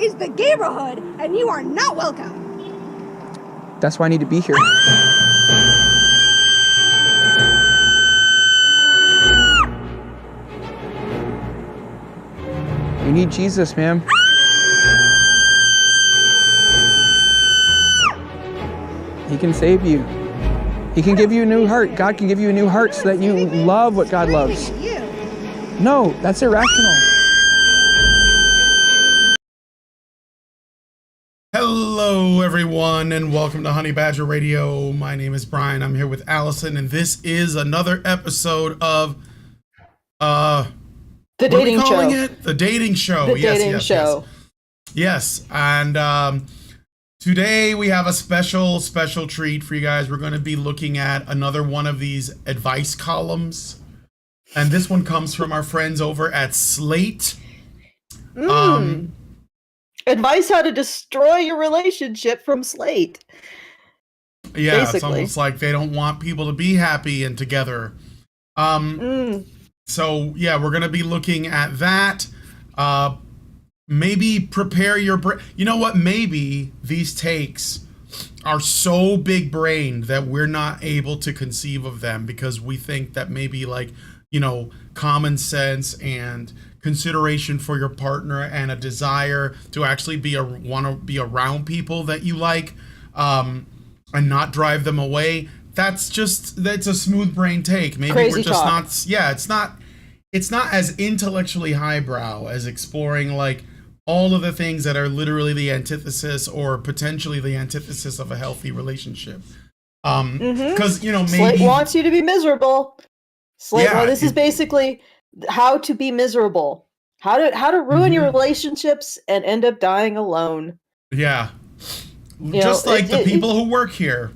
is the neighborhood, and you are not welcome. That's why I need to be here. You need Jesus, ma'am. He can save you. He can give you a new heart. God can give you a new heart so that you love what God loves. No, that's irrational. Hello, everyone, and welcome to Honey Badger Radio. My name is Brian. I'm here with Allison, and this is another episode of The Dating Show. The Dating Show. The Dating Show. Yes, and today we have a special treat for you guys. We're going to be looking at another one of these advice columns, and this one comes from our friends over at Slate. Advice how to destroy your relationship from Slate. Yeah, basically. It's almost like they don't want people to be happy and together. So yeah, we're gonna be looking at that. Maybe prepare your brain. You know what? Maybe these takes are so big brained that we're not able to conceive of them because we think that maybe, like, you know, common sense and consideration for your partner and a desire to actually want to be around people that you like, and not drive them away. That's a smooth brain take. Maybe Crazy we're just talk. not. Yeah, it's not as intellectually highbrow as exploring like all of the things that are literally the antithesis or potentially the antithesis of a healthy relationship. Because you know, maybe Slate wants you to be miserable. Slate, Yeah, well, this is basically how to be miserable. How to ruin your relationships and end up dying alone. Yeah, You just know, like the people who work here.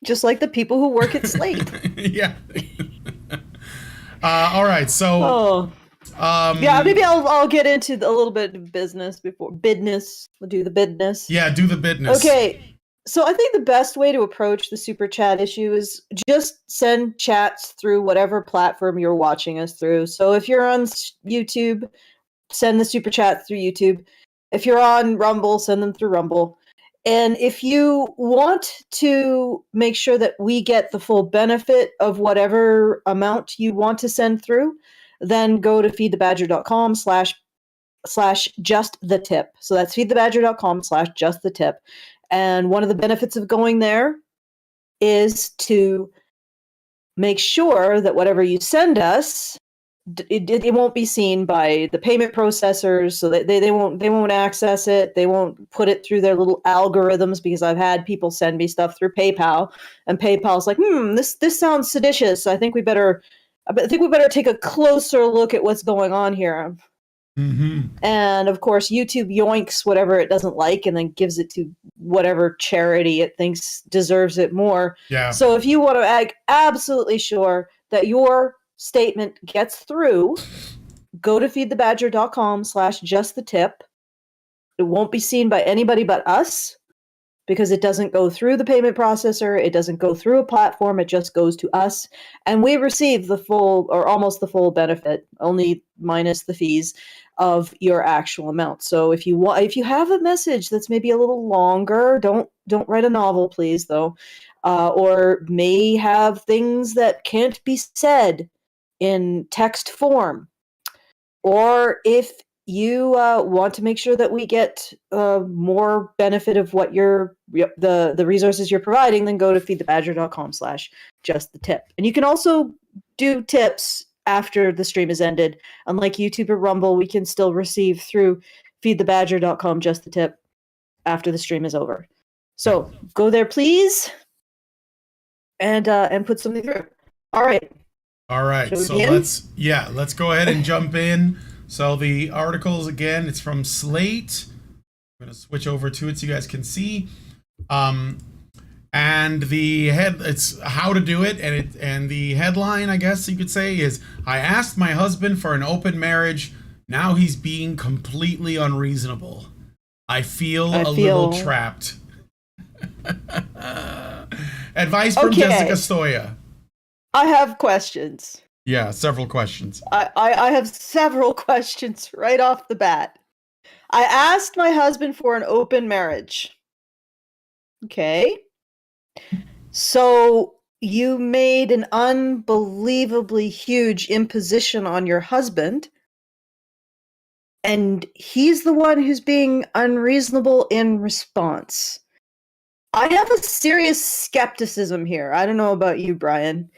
Just like the people who work at Slate. Yeah. All right. So, yeah, maybe I'll get into a little bit of business before bidness. We'll do the bidness. yeah, do the business. Okay. So I think the best way to approach the super chat issue is just send chats through whatever platform you're watching us through. So if you're on YouTube, send the super chat through YouTube. If you're on Rumble, send them through Rumble. And if you want to make sure that we get the full benefit of whatever amount you want to send through, then go to feedthebadger.com/just-the-tip. So that's feedthebadger.com/just-the-tip. And one of the benefits of going there is to make sure that whatever you send us, it won't be seen by the payment processors, so that they won't access it. They won't put it through their little algorithms, because I've had people send me stuff through PayPal, and PayPal's like, this sounds seditious. I think we better take a closer look at what's going on here. And of course, YouTube yoinks whatever it doesn't like and then gives it to whatever charity it thinks deserves it more. Yeah. So if you want to make absolutely sure that your statement gets through, go to feedthebadger.com/just-the-tip. It won't be seen by anybody but us, because it doesn't go through the payment processor. It doesn't go through a platform. It just goes to us. And we receive the full, or almost the full benefit, only minus the fees, of your actual amount. So if you have a message that's maybe a little longer, don't write a novel, please, though, or may have things that can't be said in text form, or if you want to make sure that we get more benefit of what the resources you're providing, then go to feedthebadger.com/just-the-tip. And you can also do tips after the stream is ended. Unlike YouTube or Rumble, we can still receive through feedthebadger.com/just-the-tip after the stream is over. So go there, please, and put something through. All right. So let's go ahead and jump in. So the articles, again, it's from Slate. I'm going to switch over to it so you guys can see. And it's how to do it, and the headline, I guess you could say, is I asked my husband for an open marriage. Now he's being completely unreasonable. I feel a little trapped. Advice from Jessica Stoya. I have questions. Yeah, several questions. I have several questions right off the bat. I asked my husband for an open marriage. Okay. So you made an unbelievably huge imposition on your husband, and he's the one who's being unreasonable in response. I have a serious skepticism here. I don't know about you, Brian.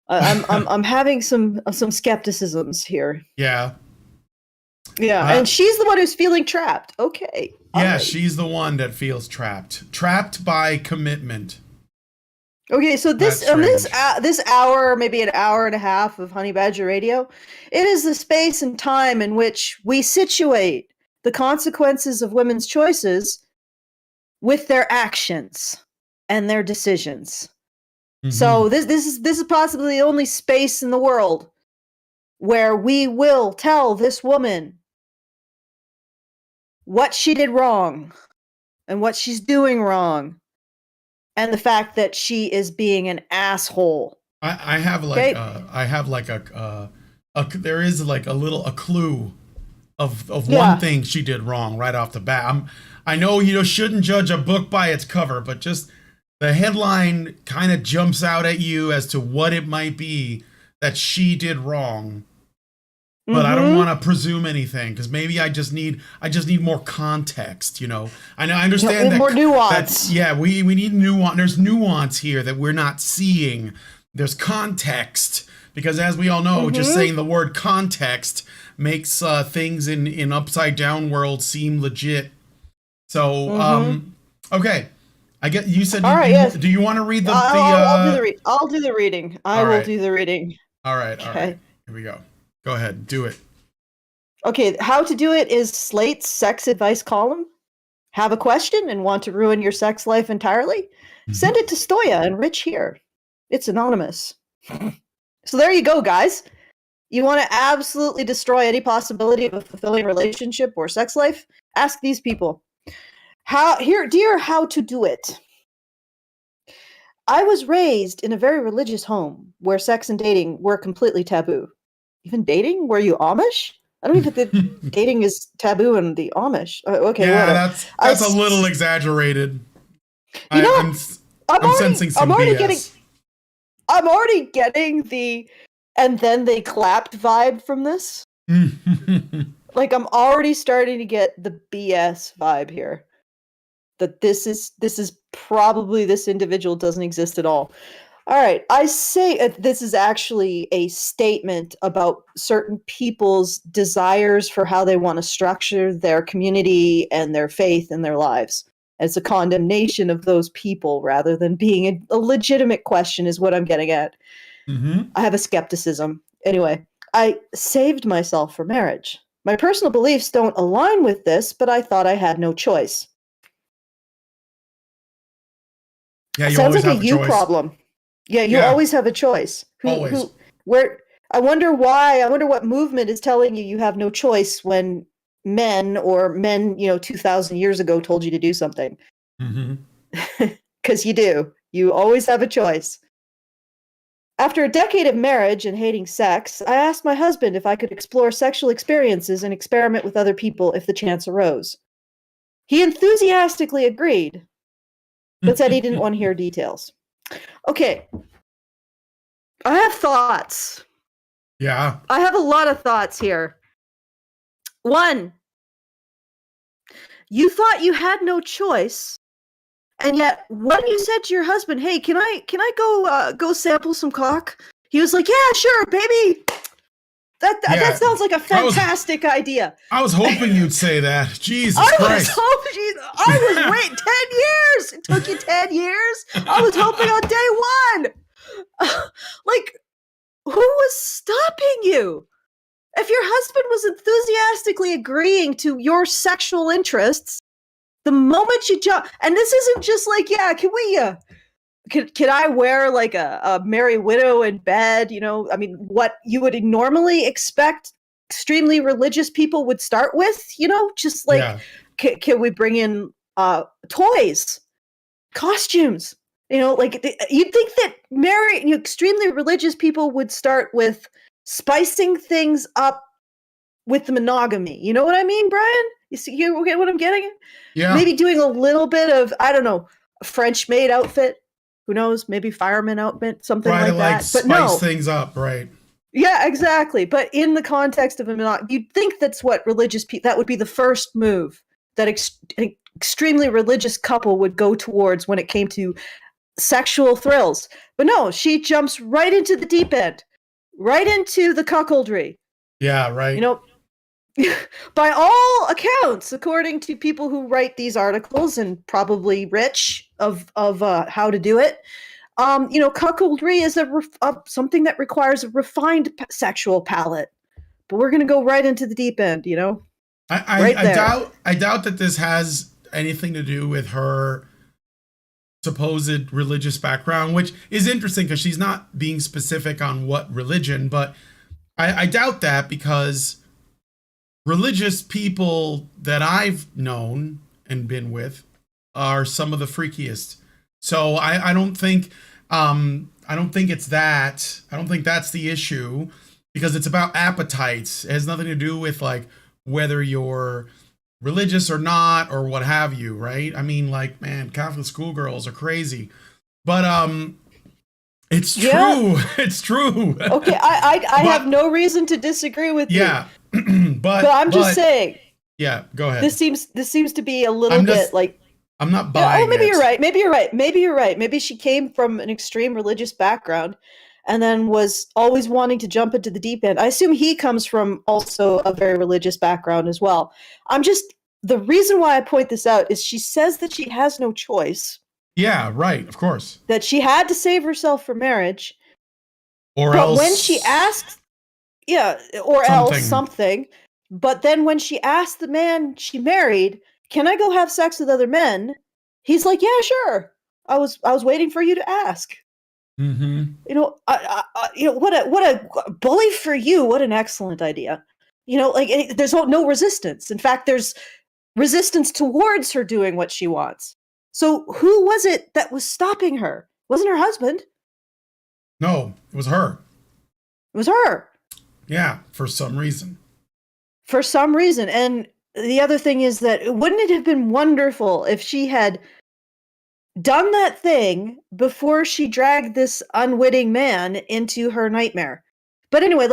I'm having some skepticisms here. Yeah. Yeah, and she's the one who's feeling trapped. Okay. Yeah, right. she's the one that feels trapped by commitment. Okay, so this this hour, maybe an hour and a half of Honey Badger Radio, it is the space and time in which we situate the consequences of women's choices with their actions and their decisions. Mm-hmm. So this is possibly the only space in the world where we will tell this woman what she did wrong and what she's doing wrong. And the fact that she is being an asshole. I have like there is like a clue of one thing she did wrong right off the bat. I know you shouldn't judge a book by its cover, but just the headline kind of jumps out at you as to what it might be that she did wrong. But I don't want to presume anything because maybe I just need more context. I know I understand that more nuance. We need nuance. There's nuance here that we're not seeing. There's context because, as we all know, just saying the word context makes things in upside down world seem legit. So okay, I get you said. Yes. Do you want to read the? I'll do the reading. I will do the reading. All right. Here we go. Go ahead, do it. Okay, how to do it is Slate's sex advice column. Have a question and want to ruin your sex life entirely? Send it to Stoya and Rich here. It's anonymous. So there you go, guys. You want to absolutely destroy any possibility of a fulfilling relationship or sex life? Ask these people. Dear How to Do It. I was raised in a very religious home where sex and dating were completely taboo. Even dating? Were you Amish? I don't even think dating is taboo in the Amish. Okay, yeah, whatever. that's a little exaggerated. I'm sensing some BS. I'm already getting the and then they clapped vibe from this. Like I'm already starting to get the BS vibe here. That this is probably this individual doesn't exist at all. All right, I say this is actually a statement about certain people's desires for how they want to structure their community and their faith and their lives. It's a condemnation of those people rather than being a legitimate question is what I'm getting at. I have a skepticism. Anyway, I saved myself for marriage. My personal beliefs don't align with this, but I thought I had no choice. Yeah, you sounds always like have a you choice. problem. Yeah, you always have a choice. Always. I wonder why. I wonder what movement is telling you have no choice when men 2,000 years ago told you to do something. Because you do. You always have a choice. After a decade of marriage and hating sex, I asked my husband if I could explore sexual experiences and experiment with other people if the chance arose. He enthusiastically agreed, but said he didn't want to hear details. Okay. I have thoughts. Yeah. I have a lot of thoughts here. One, you thought you had no choice, and yet when you said to your husband, "Hey, can I go sample some cock?" He was like, "Yeah, sure, baby. That sounds like a fantastic idea." I was hoping you'd say that. Jesus Christ. I was waiting 10 years. It took you 10 years. I was hoping on day one. Like, who was stopping you? If your husband was enthusiastically agreeing to your sexual interests, the moment you jump, and this isn't just like, yeah, can we, can I wear like a merry widow in bed? I mean, what you would normally expect extremely religious people would start with, just like, can we bring in toys, costumes? Like you'd think that extremely religious people would start with spicing things up with the monogamy. You know what I mean, Brian? You get what I'm getting at? Yeah. Maybe doing a little bit of, I don't know, a French maid outfit. Who knows? Maybe fireman outfit, something Try like to that. But spice things up, right? Yeah, exactly. But in the context of a monogamy, you'd think that's what religious people, that would be the first move that an extremely religious couple would go towards when it came to sexual thrills. But no, she jumps right into the deep end, right into the cuckoldry. Yeah, right. You know, by all accounts, according to people who write these articles and probably rich of how to do it, cuckoldry is something that requires a refined sexual palate. But we're going to go right into the deep end, I doubt that this has anything to do with her supposed religious background, which is interesting because she's not being specific on what religion, but I doubt that because religious people that I've known and been with are some of the freakiest. So I don't think it's that. I don't think that's the issue because it's about appetites. It has nothing to do with like whether you're religious or not or what have you, right? I mean, like, man, Catholic schoolgirls are crazy. But it's true. Yeah. It's true. Okay, I have no reason to disagree with you. Yeah. but I'm just saying. Yeah, go ahead. This seems to be a little bit like I'm not buying maybe it. you're right. Maybe you're right. Maybe she came from an extreme religious background and then was always wanting to jump into the deep end. I assume he comes from also a very religious background as well. The reason why I point this out is she says that she has no choice. Yeah, right, of course. That she had to save herself for marriage. But else when she asked, else something. But then when she asked the man she married, "Can I go have sex with other men?" He's like, "Yeah, sure. I was waiting for you to ask." Mm-hmm. What a bully for you. What an excellent idea. There's no resistance. In fact, there's resistance towards her doing what she wants. So who was it that was stopping her? It wasn't her husband. No, it was her. It was her. Yeah, for some reason. For some reason. And the other thing is that wouldn't it have been wonderful if she had done that thing before she dragged this unwitting man into her nightmare? But anyway,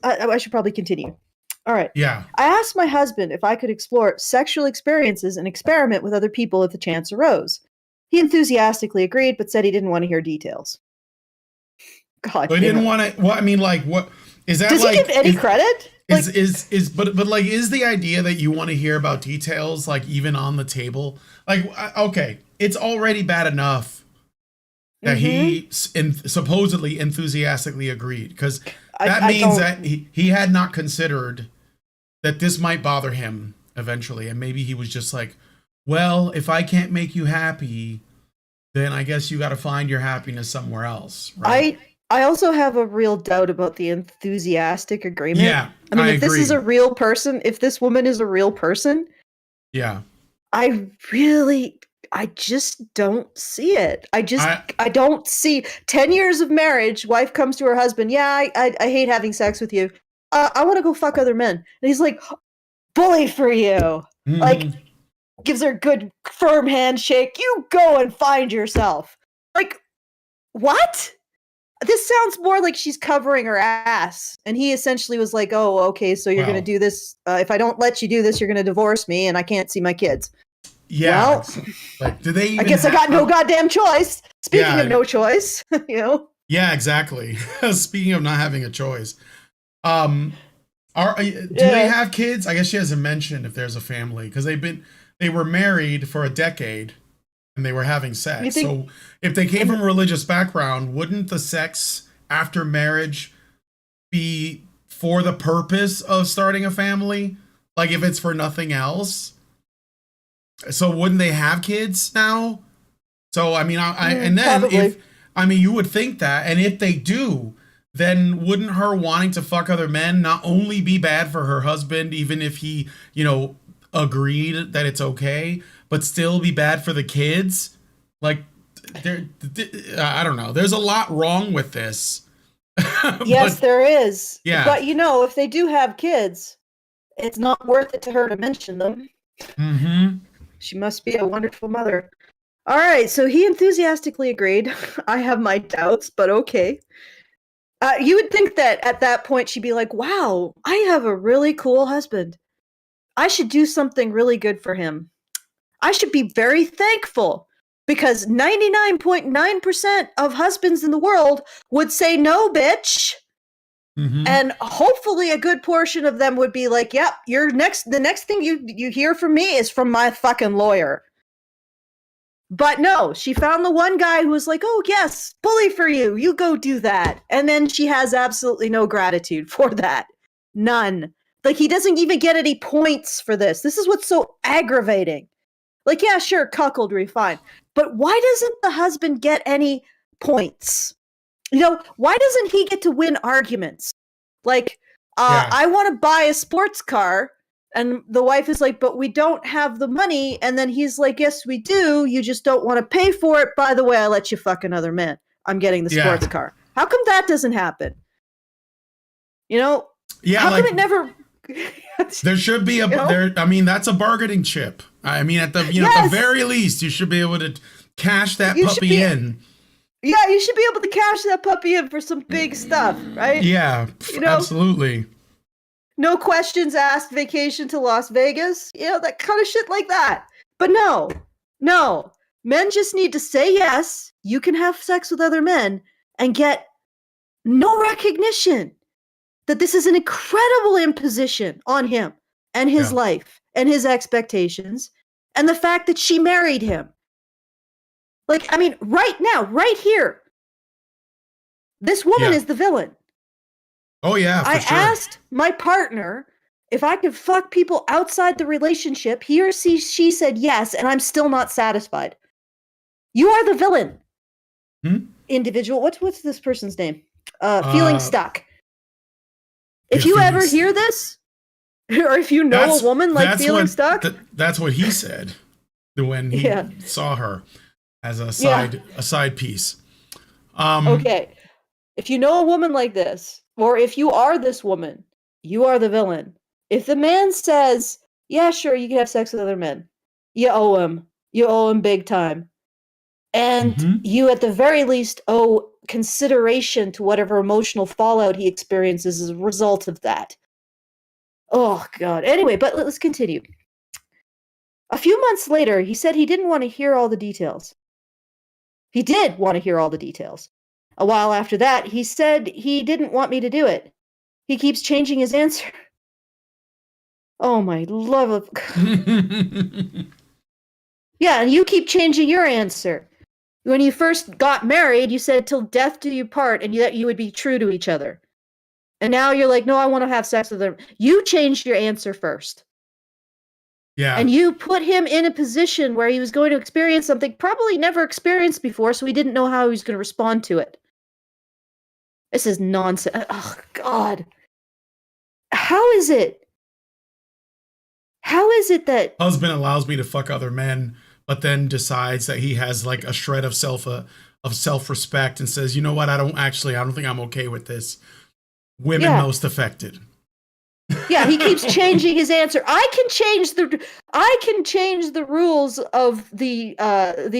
I should probably continue. All right. Yeah. I asked my husband if I could explore sexual experiences and experiment with other people if the chance arose. He enthusiastically agreed, but said he didn't want to hear details. God. But he didn't want to. What I mean, like, what is that? Does like, he give any credit? But like, is the idea that you want to hear about details, like, even on the table? Like, okay, it's already bad enough that he supposedly enthusiastically agreed, because that means that he had not considered that this might bother him eventually, and maybe he was just like, well, if I can't make you happy, then I guess you got to find your happiness somewhere else, right? I also have a real doubt about the enthusiastic agreement. Yeah, I mean, if agree. this is a real person, if this woman is a real person, yeah, I just don't see it. I don't see 10 years of marriage. Wife comes to her husband. Yeah, I hate having sex with you. I want to go fuck other men. And he's like, bully for you. Mm-hmm. Like, gives her a good firm handshake. You go and find yourself. Like, what? This sounds more like she's covering her ass. And he essentially was like, oh, okay, so you're going to do this. If I don't let you do this, you're going to divorce me and I can't see my kids. Yeah. Well, like, do they even I guess I got no goddamn choice. Speaking of no choice, Yeah, exactly. Speaking of not having a choice. Do they have kids? I guess she hasn't mentioned if there's a family, because they were married for a decade and they were having sex. So if they came from a religious background, wouldn't the sex after marriage be for the purpose of starting a family? Like, if it's for nothing else? So wouldn't they have kids now? So, I mean, you would think that. And if they do, then wouldn't her wanting to fuck other men not only be bad for her husband, even if he, agreed that it's okay, but still be bad for the kids? Like, I don't know. There's a lot wrong with this. Yes, there is. Yeah. But if they do have kids, it's not worth it to her to mention them. Mm-hmm. She must be a wonderful mother. All right, so he enthusiastically agreed. I have my doubts, but okay. You would think that at that point she'd be like, wow, I have a really cool husband. I should do something really good for him. I should be very thankful because 99.9% of husbands in the world would say no, bitch. Mm-hmm. And hopefully a good portion of them would be like, yep, the next thing you hear from me is from my fucking lawyer. But no, she found the one guy who was like, oh, yes, bully for you. You go do that. And then she has absolutely no gratitude for that. None. Like, he doesn't even get any points for this. This is what's so aggravating. Like, yeah, sure, cuckoldry, fine. But why doesn't the husband get any points? You know, why doesn't he get to win arguments? Like, I want to buy a sports car. And the wife is like, but we don't have the money. And then he's like, yes, we do. You just don't want to pay for it. By the way, I let you fuck another man. I'm getting the sports car. How come that doesn't happen? You know? Yeah. How come it never... There should be I mean, that's a bargaining chip. I mean, at the at the very least, you should be able to cash that puppy in. Yeah, you should be able to cash that puppy in for some big stuff, right? Yeah, absolutely. No questions asked, vacation to Las Vegas, that kind of shit like that. But no, men just need to say yes, you can have sex with other men and get no recognition that this is an incredible imposition on him and his life and his expectations and the fact that she married him. Like, I mean, right now, right here, this woman is the villain. Oh, yeah, for sure. I asked my partner if I could fuck people outside the relationship. He or she said yes, and I'm still not satisfied. You are the villain. Individual. What's this person's name? Feeling stuck. If you ever hear this, or if you know a woman like feeling stuck. That's what he said when he saw her as a side piece. Okay. If you know a woman like this, or if you are this woman, you are the villain. If the man says, yeah, sure, you can have sex with other men, you owe him. You owe him big time. And you, at the very least, owe consideration to whatever emotional fallout he experiences as a result of that. Oh, God. Anyway, but let's continue. A few months later, he said he didn't want to hear all the details. He did want to hear all the details. A while after that, he said he didn't want me to do it. He keeps changing his answer. Oh, my love of... Yeah, and you keep changing your answer. When you first got married, you said, till death do you part, and that you would be true to each other. And now you're like, no, I want to have sex with them. You changed your answer first. Yeah. And you put him in a position where he was going to experience something probably never experienced before, so he didn't know how he was going to respond to it. This is nonsense. Oh, God. How is it that... Husband allows me to fuck other men, but then decides that he has like a shred of self-respect and says, you know what, I don't think I'm okay with this. Women most affected. Yeah, he keeps changing his answer. I can change the rules of the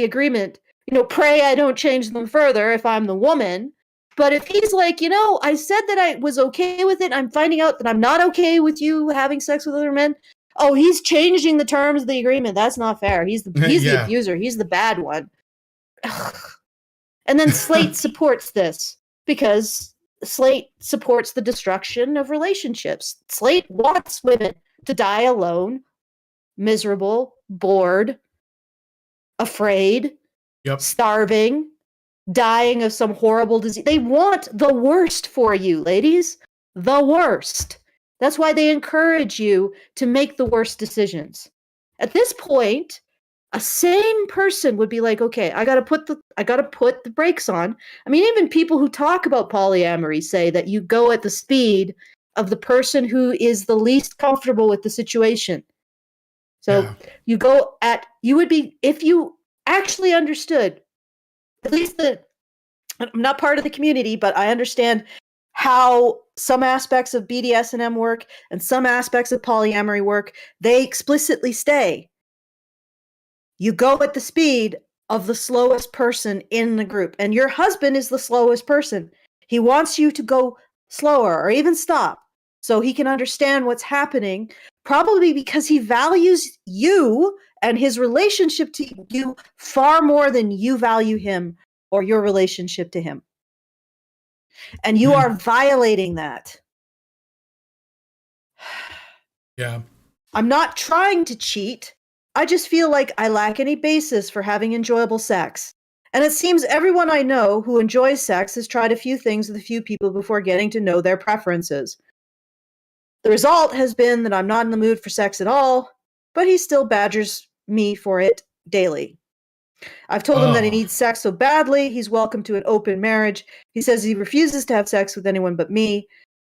agreement. Pray I don't change them further if I'm the woman. But if he's like, I said that I was okay with it, I'm finding out that I'm not okay with you having sex with other men. Oh, he's changing the terms of the agreement. That's not fair. He's the abuser. He's the bad one. Ugh. And then Slate supports this because Slate supports the destruction of relationships. Slate wants women to die alone, miserable, bored, afraid, starving, dying of some horrible disease. They want the worst for you, ladies. The worst. That's why they encourage you to make the worst decisions. At this point, a sane person would be like, okay, I gotta put the brakes on. I mean, even people who talk about polyamory say that you go at the speed of the person who is the least comfortable with the situation. So you would be, if you actually understood, at least I'm not part of the community, but I understand how some aspects of BDSM work and some aspects of polyamory work, they explicitly say you go at the speed of the slowest person in the group. And your husband is the slowest person. He wants you to go slower or even stop so he can understand what's happening, probably because he values you and his relationship to you far more than you value him or your relationship to him. And you are violating that. Yeah. I'm not trying to cheat. I just feel like I lack any basis for having enjoyable sex. And it seems everyone I know who enjoys sex has tried a few things with a few people before getting to know their preferences. The result has been that I'm not in the mood for sex at all, but he still badgers me for it daily. I've told him that he needs sex so badly, he's welcome to an open marriage. He says he refuses to have sex with anyone but me.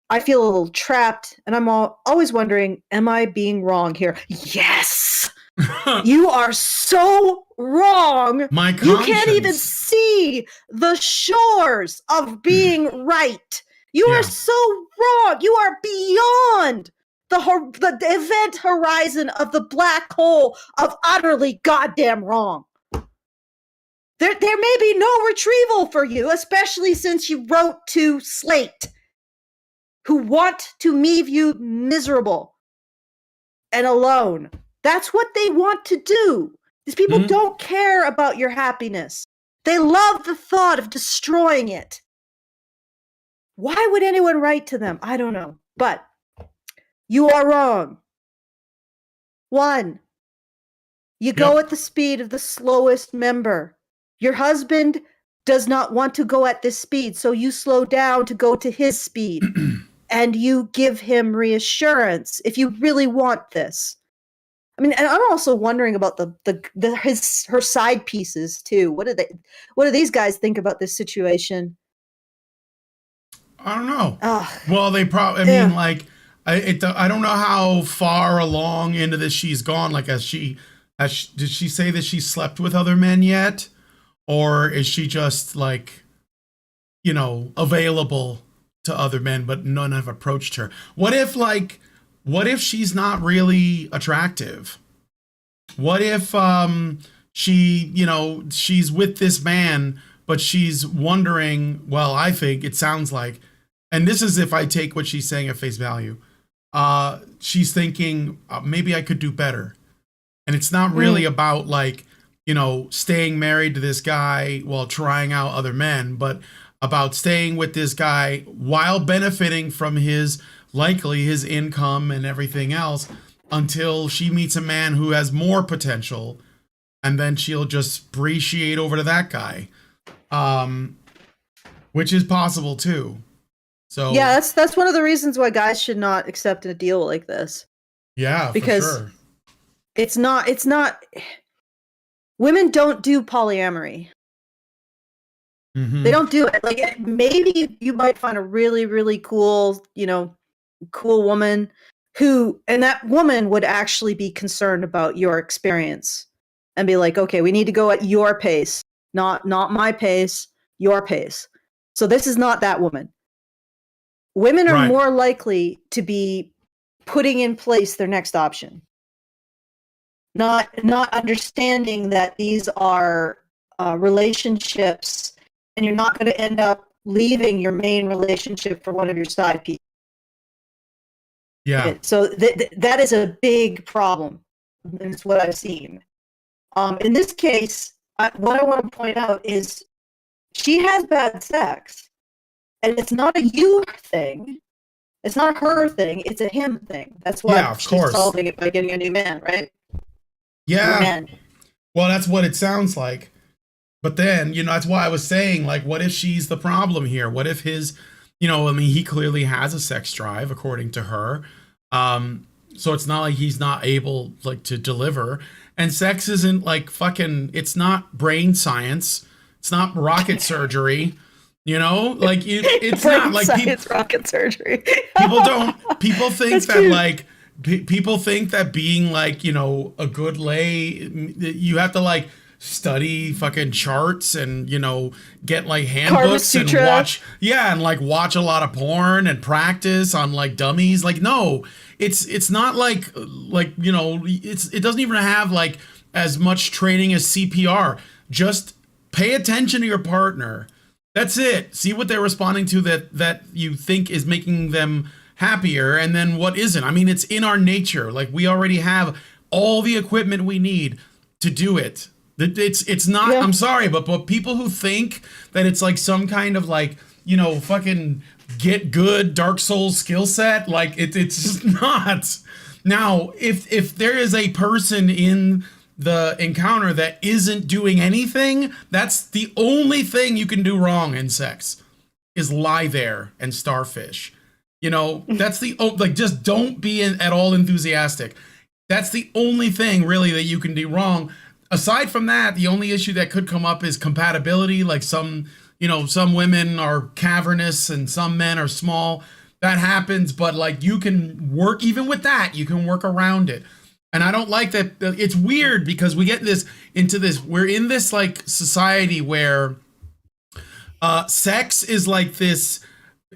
I feel a little trapped, and I'm always wondering, am I being wrong here? Yes! You are so wrong. My You can't conscience. even see the shores of being right. You Yeah. are so wrong. You are beyond the event horizon of the black hole of utterly goddamn wrong. There may be no retrieval for you, especially since you wrote to Slate, who want to leave you miserable and alone. That's what they want to do. These people don't care about your happiness. They love the thought of destroying it. Why would anyone write to them? I don't know. But you are wrong. 1, you go at the speed of the slowest member. Your husband does not want to go at this speed, so you slow down to go to his speed. And you give him reassurance if you really want this. I mean, and I'm also wondering about her side pieces too. What do these guys think about this situation? I don't know. Ugh. Well, they probably. I mean, like, I don't know how far along into this she's gone. Like, did she say that she slept with other men yet, or is she just like, available to other men, but none have approached her? What if she's not really attractive? What if she's with this man, but she's wondering, well, I think it sounds like, and this is if I take what she's saying at face value, she's thinking, maybe I could do better. And it's not really about like, staying married to this guy while trying out other men, but about staying with this guy while benefiting from his income and everything else until she meets a man who has more potential, and then she'll just appreciate over to that guy, which is possible too. So yeah, that's one of the reasons why guys should not accept a deal like this. Yeah, because for sure. It's not. Women don't do polyamory. They don't do it. Like, maybe you might find a really, really cool, cool woman and that woman would actually be concerned about your experience and be like, okay, we need to go at your pace, not my pace, your pace. So this is not that woman. Women are more likely to be putting in place their next option. Not understanding that these are relationships, and you're not going to end up leaving your main relationship for one of your side pieces. Yeah. So that is a big problem. And it's what I've seen. In this case, what I want to point out is she has bad sex, and it's not a you thing. It's not her thing. It's a him thing. That's why she's solving it by getting a new man, right? Yeah. Well, that's what it sounds like. But then, that's why I was saying, like, what if she's the problem here? What if his, he clearly has a sex drive, according to her. So it's not like he's not able, like, to deliver. And sex isn't like it's not brain science. It's not rocket surgery. Like it's not like rocket surgery. People think that like people think that being like, a good lay, you have to like study fucking charts and, you know, get like handbooks and watch a lot of porn and practice on like dummies. Like, no, it's not like, you know, it doesn't even have like as much training as CPR. Just pay attention to your partner. That's it. See what they're responding to that you think is making them happier, and then what isn't. I mean, it's in our nature. Like, we already have all the equipment we need to do it. It's not, I'm sorry, but people who think that it's like some kind of like, you know, fucking get good Dark Souls skill set, like it's just not. Now, if there is a person in the encounter that isn't doing anything, that's the only thing you can do wrong in sex, is lie there and starfish. You know, that's like, just don't be at all enthusiastic. That's the only thing really that you can do wrong. Aside from that, the only issue that could come up is compatibility. Like, some women are cavernous and some men are small. That happens, but like, you can work, even with that, you can work around it. And I don't like that. It's weird because we get we're in this like society where sex is like this,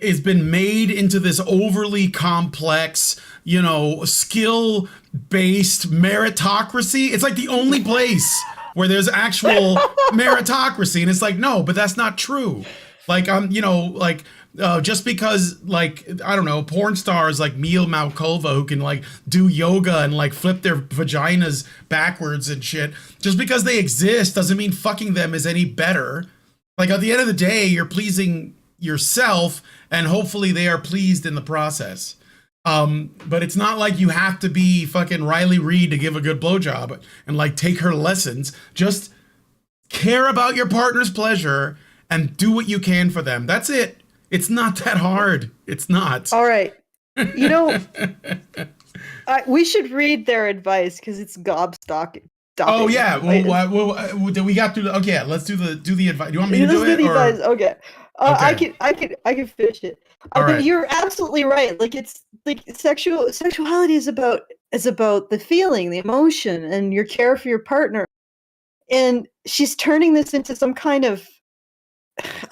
it's been made into this overly complex, you know, skill-based meritocracy. It's like the only place where there's actual meritocracy. And it's like, no, but that's not true. Like, you know, like, just because, like, I don't know, porn stars like Mia Malkova, who can like do yoga and like flip their vaginas backwards and shit, just because they exist doesn't mean fucking them is any better. Like, at the end of the day, you're pleasing yourself, and hopefully they are pleased in the process. But it's not like you have to be fucking Riley Reid to give a good blowjob and like take her lessons. Just care about your partner's pleasure and do what you can for them. That's it. It's not that hard. It's not. All right. You know, we should read their advice because it's gobstocking. Oh yeah. Well, we got through. Okay, yeah, let's do the advice. Do you want me to do it? Advice. Okay. Okay. I can finish it. I mean, you're absolutely right. Like, it's like sexuality is about the feeling, the emotion, and your care for your partner. And she's turning this into some kind of,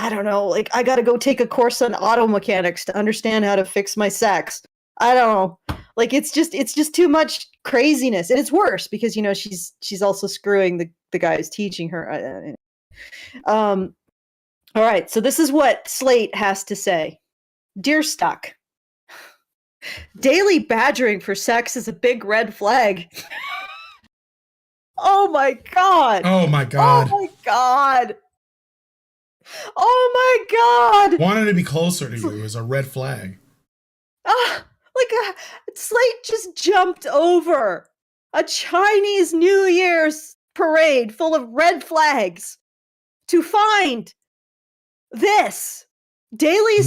I don't know, like, I got to go take a course on auto mechanics to understand how to fix my sex. I don't know. Like, it's just too much craziness. And it's worse because, you know, she's also screwing the guy who's teaching her. All right. So this is what Slate has to say. Dear Stuck, daily badgering for sex is a big red flag. Oh my God. Oh my God. Oh my God. Oh my God. Wanting to be closer to you is a red flag. Slate just jumped over a Chinese New Year's parade full of red flags to find this. Daily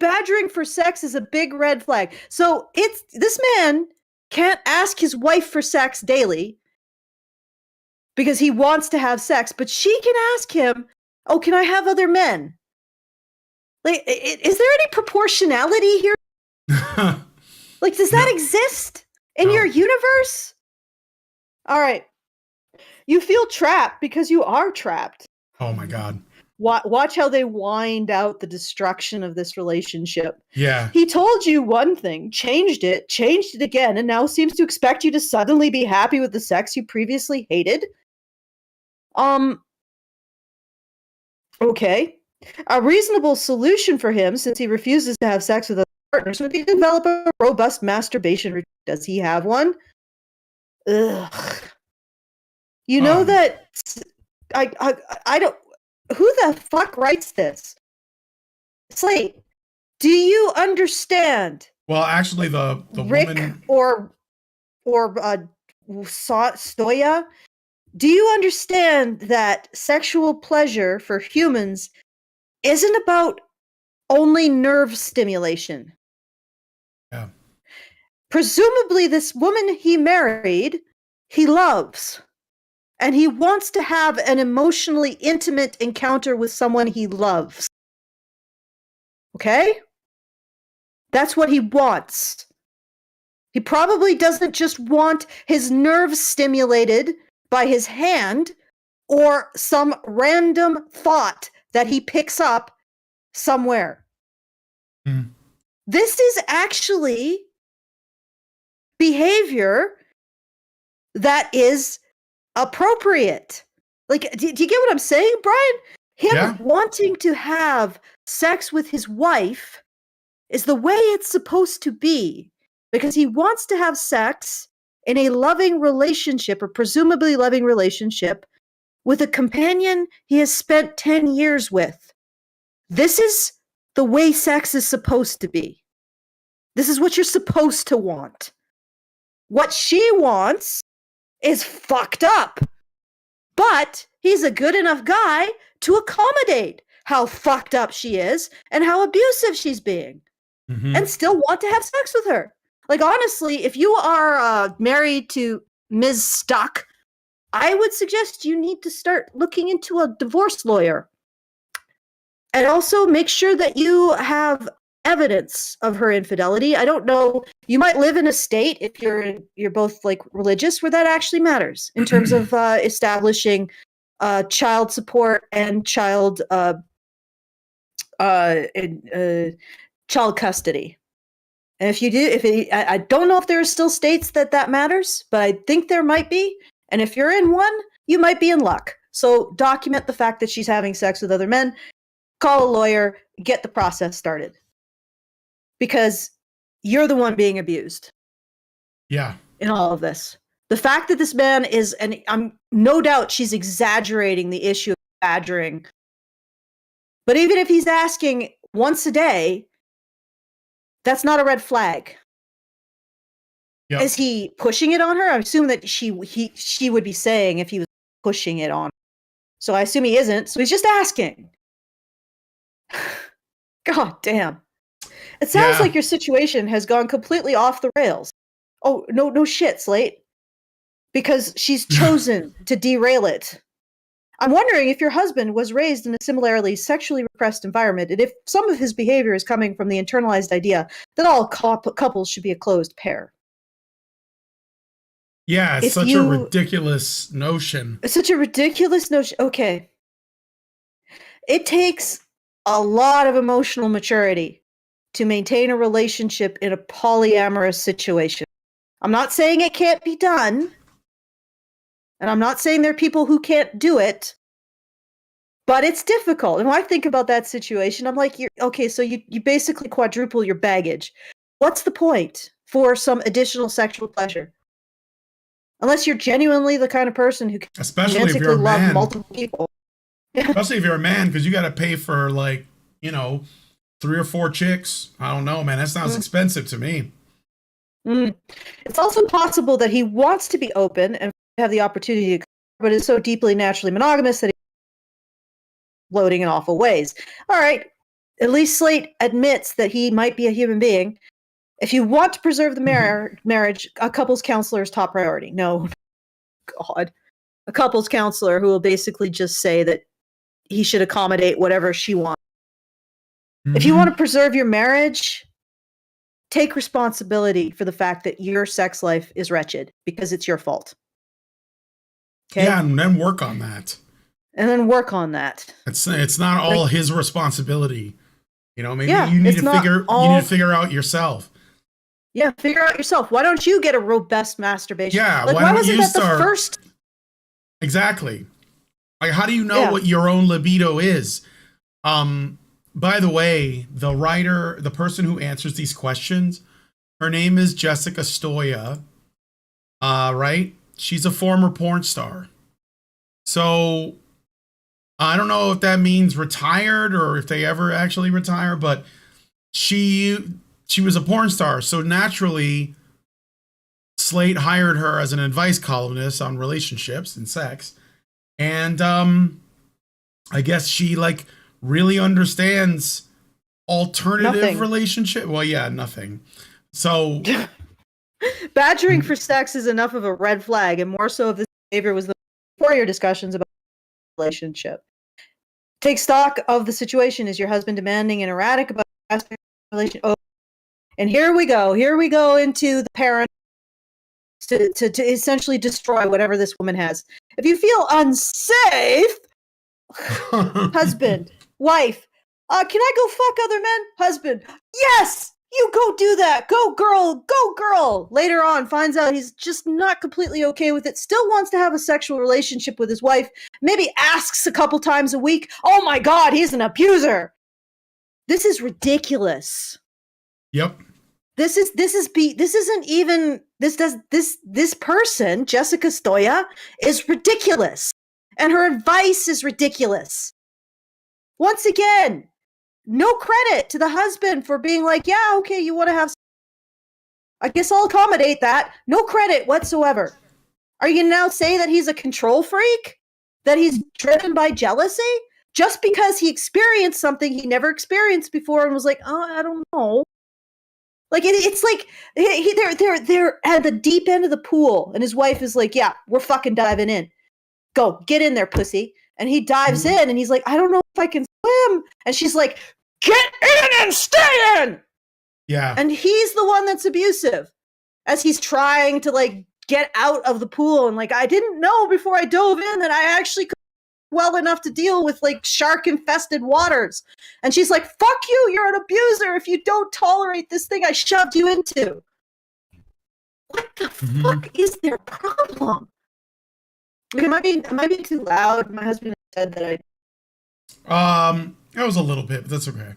badgering for sex is a big red flag. So this man can't ask his wife for sex daily because he wants to have sex, but she can ask him, "Oh, can I have other men?" Like, is there any proportionality here? Like, does that exist in your universe? All right. You feel trapped because you are trapped. Oh my God. Watch how they wind out the destruction of this relationship. Yeah. He told you one thing, changed it again, and now seems to expect you to suddenly be happy with the sex you previously hated. Okay. A reasonable solution for him, since he refuses to have sex with other partners, would be to develop a robust masturbation routine. Does he have one? Ugh. You know that I don't. Who the fuck writes this? Slate, do you understand? Well, actually, the Rick woman or Stoya, do you understand that sexual pleasure for humans isn't about only nerve stimulation? Yeah. Presumably, this woman he married, he loves. And he wants to have an emotionally intimate encounter with someone he loves. Okay? That's what he wants. He probably doesn't just want his nerves stimulated by his hand or some random thought that he picks up somewhere. Mm. This is actually behavior that is appropriate. Like, do you get what I'm saying, Brian? Him wanting to have sex with his wife is the way it's supposed to be, because he wants to have sex in a loving relationship, or presumably loving relationship, with a companion he has spent 10 years with. This is the way sex is supposed to be. This is what you're supposed to want. What she wants is fucked up. But he's a good enough guy to accommodate how fucked up she is and how abusive she's being, and still want to have sex with her. Like, honestly, if you are married to Ms. Stuck, I would suggest you need to start looking into a divorce lawyer. And also make sure that you have evidence of her infidelity. I don't know, you might live in a state, if you're both like religious, where that actually matters in terms of establishing child support and child custody. And if you do, I don't know if there are still states that matters, but I think there might be. And if you're in one, you might be in luck. So document the fact that she's having sex with other men, call a lawyer, get the process started. Because you're the one being abused. Yeah. In all of this. The fact that this man is, and I'm no doubt she's exaggerating the issue of badgering. But even if he's asking once a day, that's not a red flag. Yep. Is he pushing it on her? I assume that she would be saying if he was pushing it on her. So I assume he isn't. So he's just asking. God damn. It sounds like your situation has gone completely off the rails. Oh, no shit, Slate. Because she's chosen to derail it. I'm wondering if your husband was raised in a similarly sexually repressed environment, and if some of his behavior is coming from the internalized idea that all couples should be a closed pair. Yeah, it's such a ridiculous notion. It's such a ridiculous notion. Okay. It takes a lot of emotional maturity to maintain a relationship in a polyamorous situation. I'm not saying it can't be done. And I'm not saying there are people who can't do it. But it's difficult. And when I think about that situation, I'm like, so you basically quadruple your baggage. What's the point for some additional sexual pleasure? Unless you're genuinely the kind of person who can especially if you're a love man. multiple people. Especially if you're a man, because you got to pay for 3 or 4 chicks. I don't know, man. That sounds expensive to me. It's also possible that he wants to be open and have the opportunity to, but is so deeply naturally monogamous that he's bloating in awful ways. All right. At least Slate admits that he might be a human being. If you want to preserve the marriage, a couples counselor is top priority. No, God. A couples counselor who will basically just say that he should accommodate whatever she wants. If you want to preserve your marriage, take responsibility for the fact that your sex life is wretched because it's your fault. Okay? Yeah, and then work on that. It's not all his responsibility. Maybe you need to figure out yourself. Yeah, figure out yourself. Why don't you get a robust masturbation? Yeah, why wasn't that the first? Exactly. Like, how do you know what your own libido is? By the way, the person who answers these questions, her name is Jessica Stoya. Right? She's a former porn star. So I don't know if that means retired or if they ever actually retire, but she was a porn star. So naturally, Slate hired her as an advice columnist on relationships and sex. And I guess she really understands alternative relationship. Well, yeah, nothing. So badgering for sex is enough of a red flag, and more so if this behavior was the prior discussions about relationship. Take stock of the situation. Is your husband demanding and erratic about relationship? Oh, and here we go into the parent to essentially destroy whatever this woman has. If you feel unsafe, husband, wife, can I go fuck other men? Husband, yes, you go do that. Go girl, go girl. Later on, finds out he's just not completely okay with it. Still wants to have a sexual relationship with his wife. Maybe asks a couple times a week. Oh my God, he's an abuser. This is ridiculous. Yep. This person, Jessica Stoya, is ridiculous. And her advice is ridiculous. Once again, no credit to the husband for being like, yeah, okay, you want to have, I guess I'll accommodate that. No credit whatsoever. Are you going to now say that he's a control freak? That he's driven by jealousy? Just because he experienced something he never experienced before and was like, oh, I don't know. Like, it's like they're at the deep end of the pool, and his wife is like, yeah, we're fucking diving in. Go, get in there, pussy. And he dives in, and he's like, I don't know if I can swim. And she's like, get in and stay in! Yeah. And he's the one that's abusive. As he's trying to, like, get out of the pool, and, like, I didn't know before I dove in that I actually could well enough to deal with, like, shark-infested waters. And she's like, fuck you, you're an abuser if you don't tolerate this thing I shoved you into. What the fuck is their problem? Am I being too loud? My husband said that that was a little bit, but that's okay.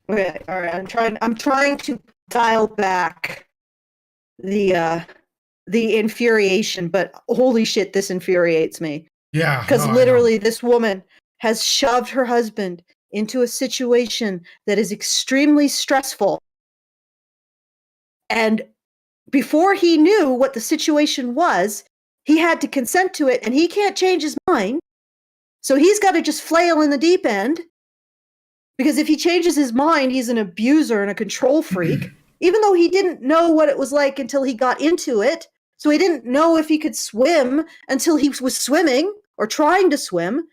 Okay, all right. I'm trying to dial back the infuriation, but holy shit, this infuriates me. Yeah. Because literally this woman has shoved her husband into a situation that is extremely stressful. And before he knew what the situation was, he had to consent to it, and he can't change his mind. So he's got to just flail in the deep end. Because if he changes his mind, he's an abuser and a control freak, even though he didn't know what it was like until he got into it. So he didn't know if he could swim until he was swimming or trying to swim.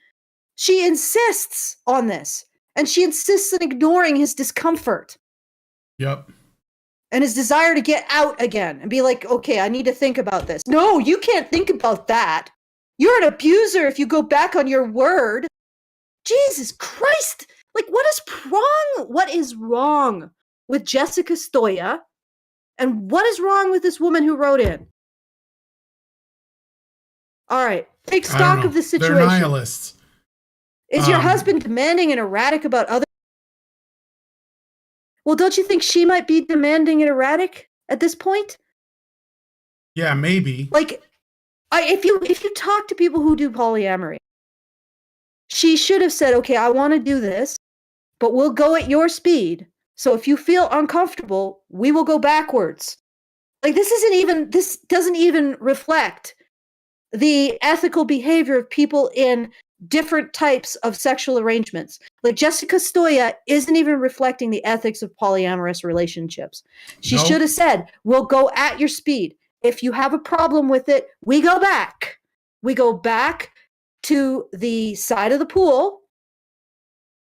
She insists on this, and she insists on ignoring his discomfort. Yep. And his desire to get out again and be like, okay, I need to think about this. No, you can't think about that. You're an abuser if you go back on your word. Jesus Christ. Like, what is wrong with Jessica Stoya? And what is wrong with this woman who wrote in? All right, take stock of the situation. They're nihilists. Is your husband demanding and erratic about other? Well, don't you think she might be demanding and erratic at this point? Yeah, maybe. Like, if you talk to people who do polyamory, she should have said, okay, I want to do this, but we'll go at your speed. So if you feel uncomfortable, we will go backwards. Like, this doesn't even reflect the ethical behavior of people in different types of sexual arrangements. Like, Jessica Stoya isn't even reflecting the ethics of polyamorous relationships. She should have said, we'll go at your speed. If you have a problem with it, we go back. We go back to the side of the pool.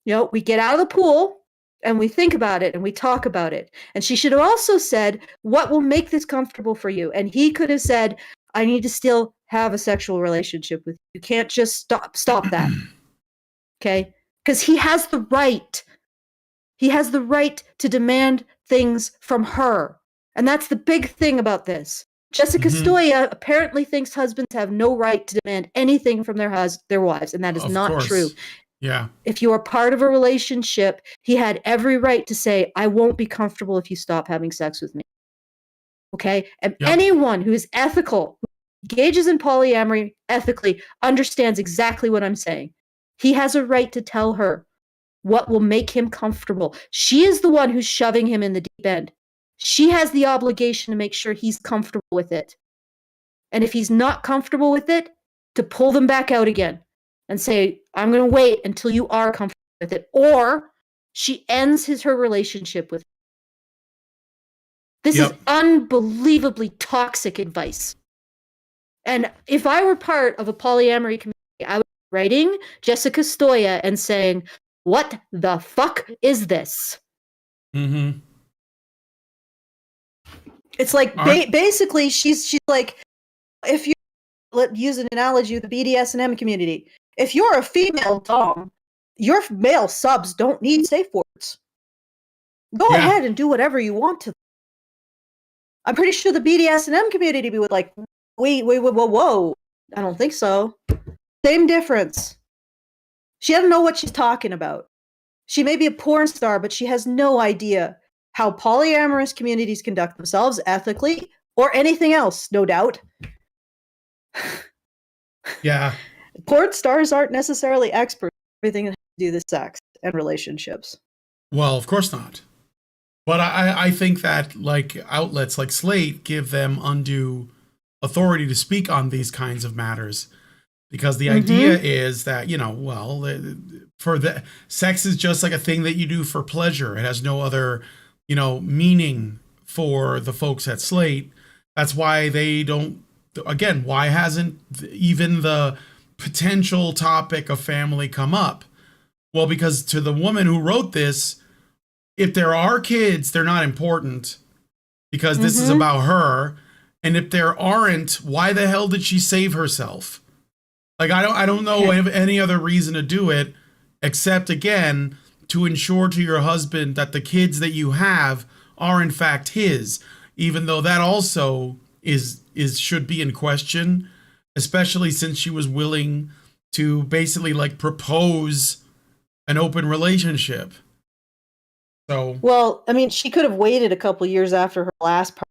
You know, we get out of the pool and we think about it and we talk about it. And she should have also said, what will make this comfortable for you? And he could have said, I need to still have a sexual relationship with you. You can't just stop that. Okay? Because he has the right. He has the right to demand things from her. And that's the big thing about this. Jessica Stoya apparently thinks husbands have no right to demand anything from their wives, and that is not true. Yeah. If you are part of a relationship, he had every right to say, I won't be comfortable if you stop having sex with me. Okay? And anyone who is ethical, who engages in polyamory ethically, understands exactly what I'm saying. He has a right to tell her what will make him comfortable. She is the one who's shoving him in the deep end. She has the obligation to make sure he's comfortable with it. And if he's not comfortable with it, to pull them back out again and say, I'm going to wait until you are comfortable with it. Or she ends her relationship with him. This is unbelievably toxic advice. And if I were part of a polyamory community, I would be writing Jessica Stoya and saying, what the fuck is this? It's like basically she's like, if you use an analogy of the BDSM community, if you're a female dom, your male subs don't need safe words. Go ahead and do whatever you want to. I'm pretty sure the BDSM community would like, wait, whoa. I don't think so. Same difference. She doesn't know what she's talking about. She may be a porn star, but she has no idea how polyamorous communities conduct themselves ethically or anything else, no doubt. Yeah. Porn stars aren't necessarily experts in everything that has to do with sex and relationships. Well, of course not. But I think that like outlets like Slate give them undue authority to speak on these kinds of matters, because the idea is that, you know, well, for the sex is just like a thing that you do for pleasure. It has no other, you know, meaning for the folks at Slate. That's why they don't, again, why hasn't even the potential topic of family come up? Well, because to the woman who wrote this, if there are kids, they're not important because this is about her. And if there aren't, why the hell did she save herself? Like, I don't know of any other reason to do it, except, again, to ensure to your husband that the kids that you have are in fact his, even though that also is should be in question, especially since she was willing to basically like propose an open relationship. So, well, I mean, she could have waited a couple years after her last part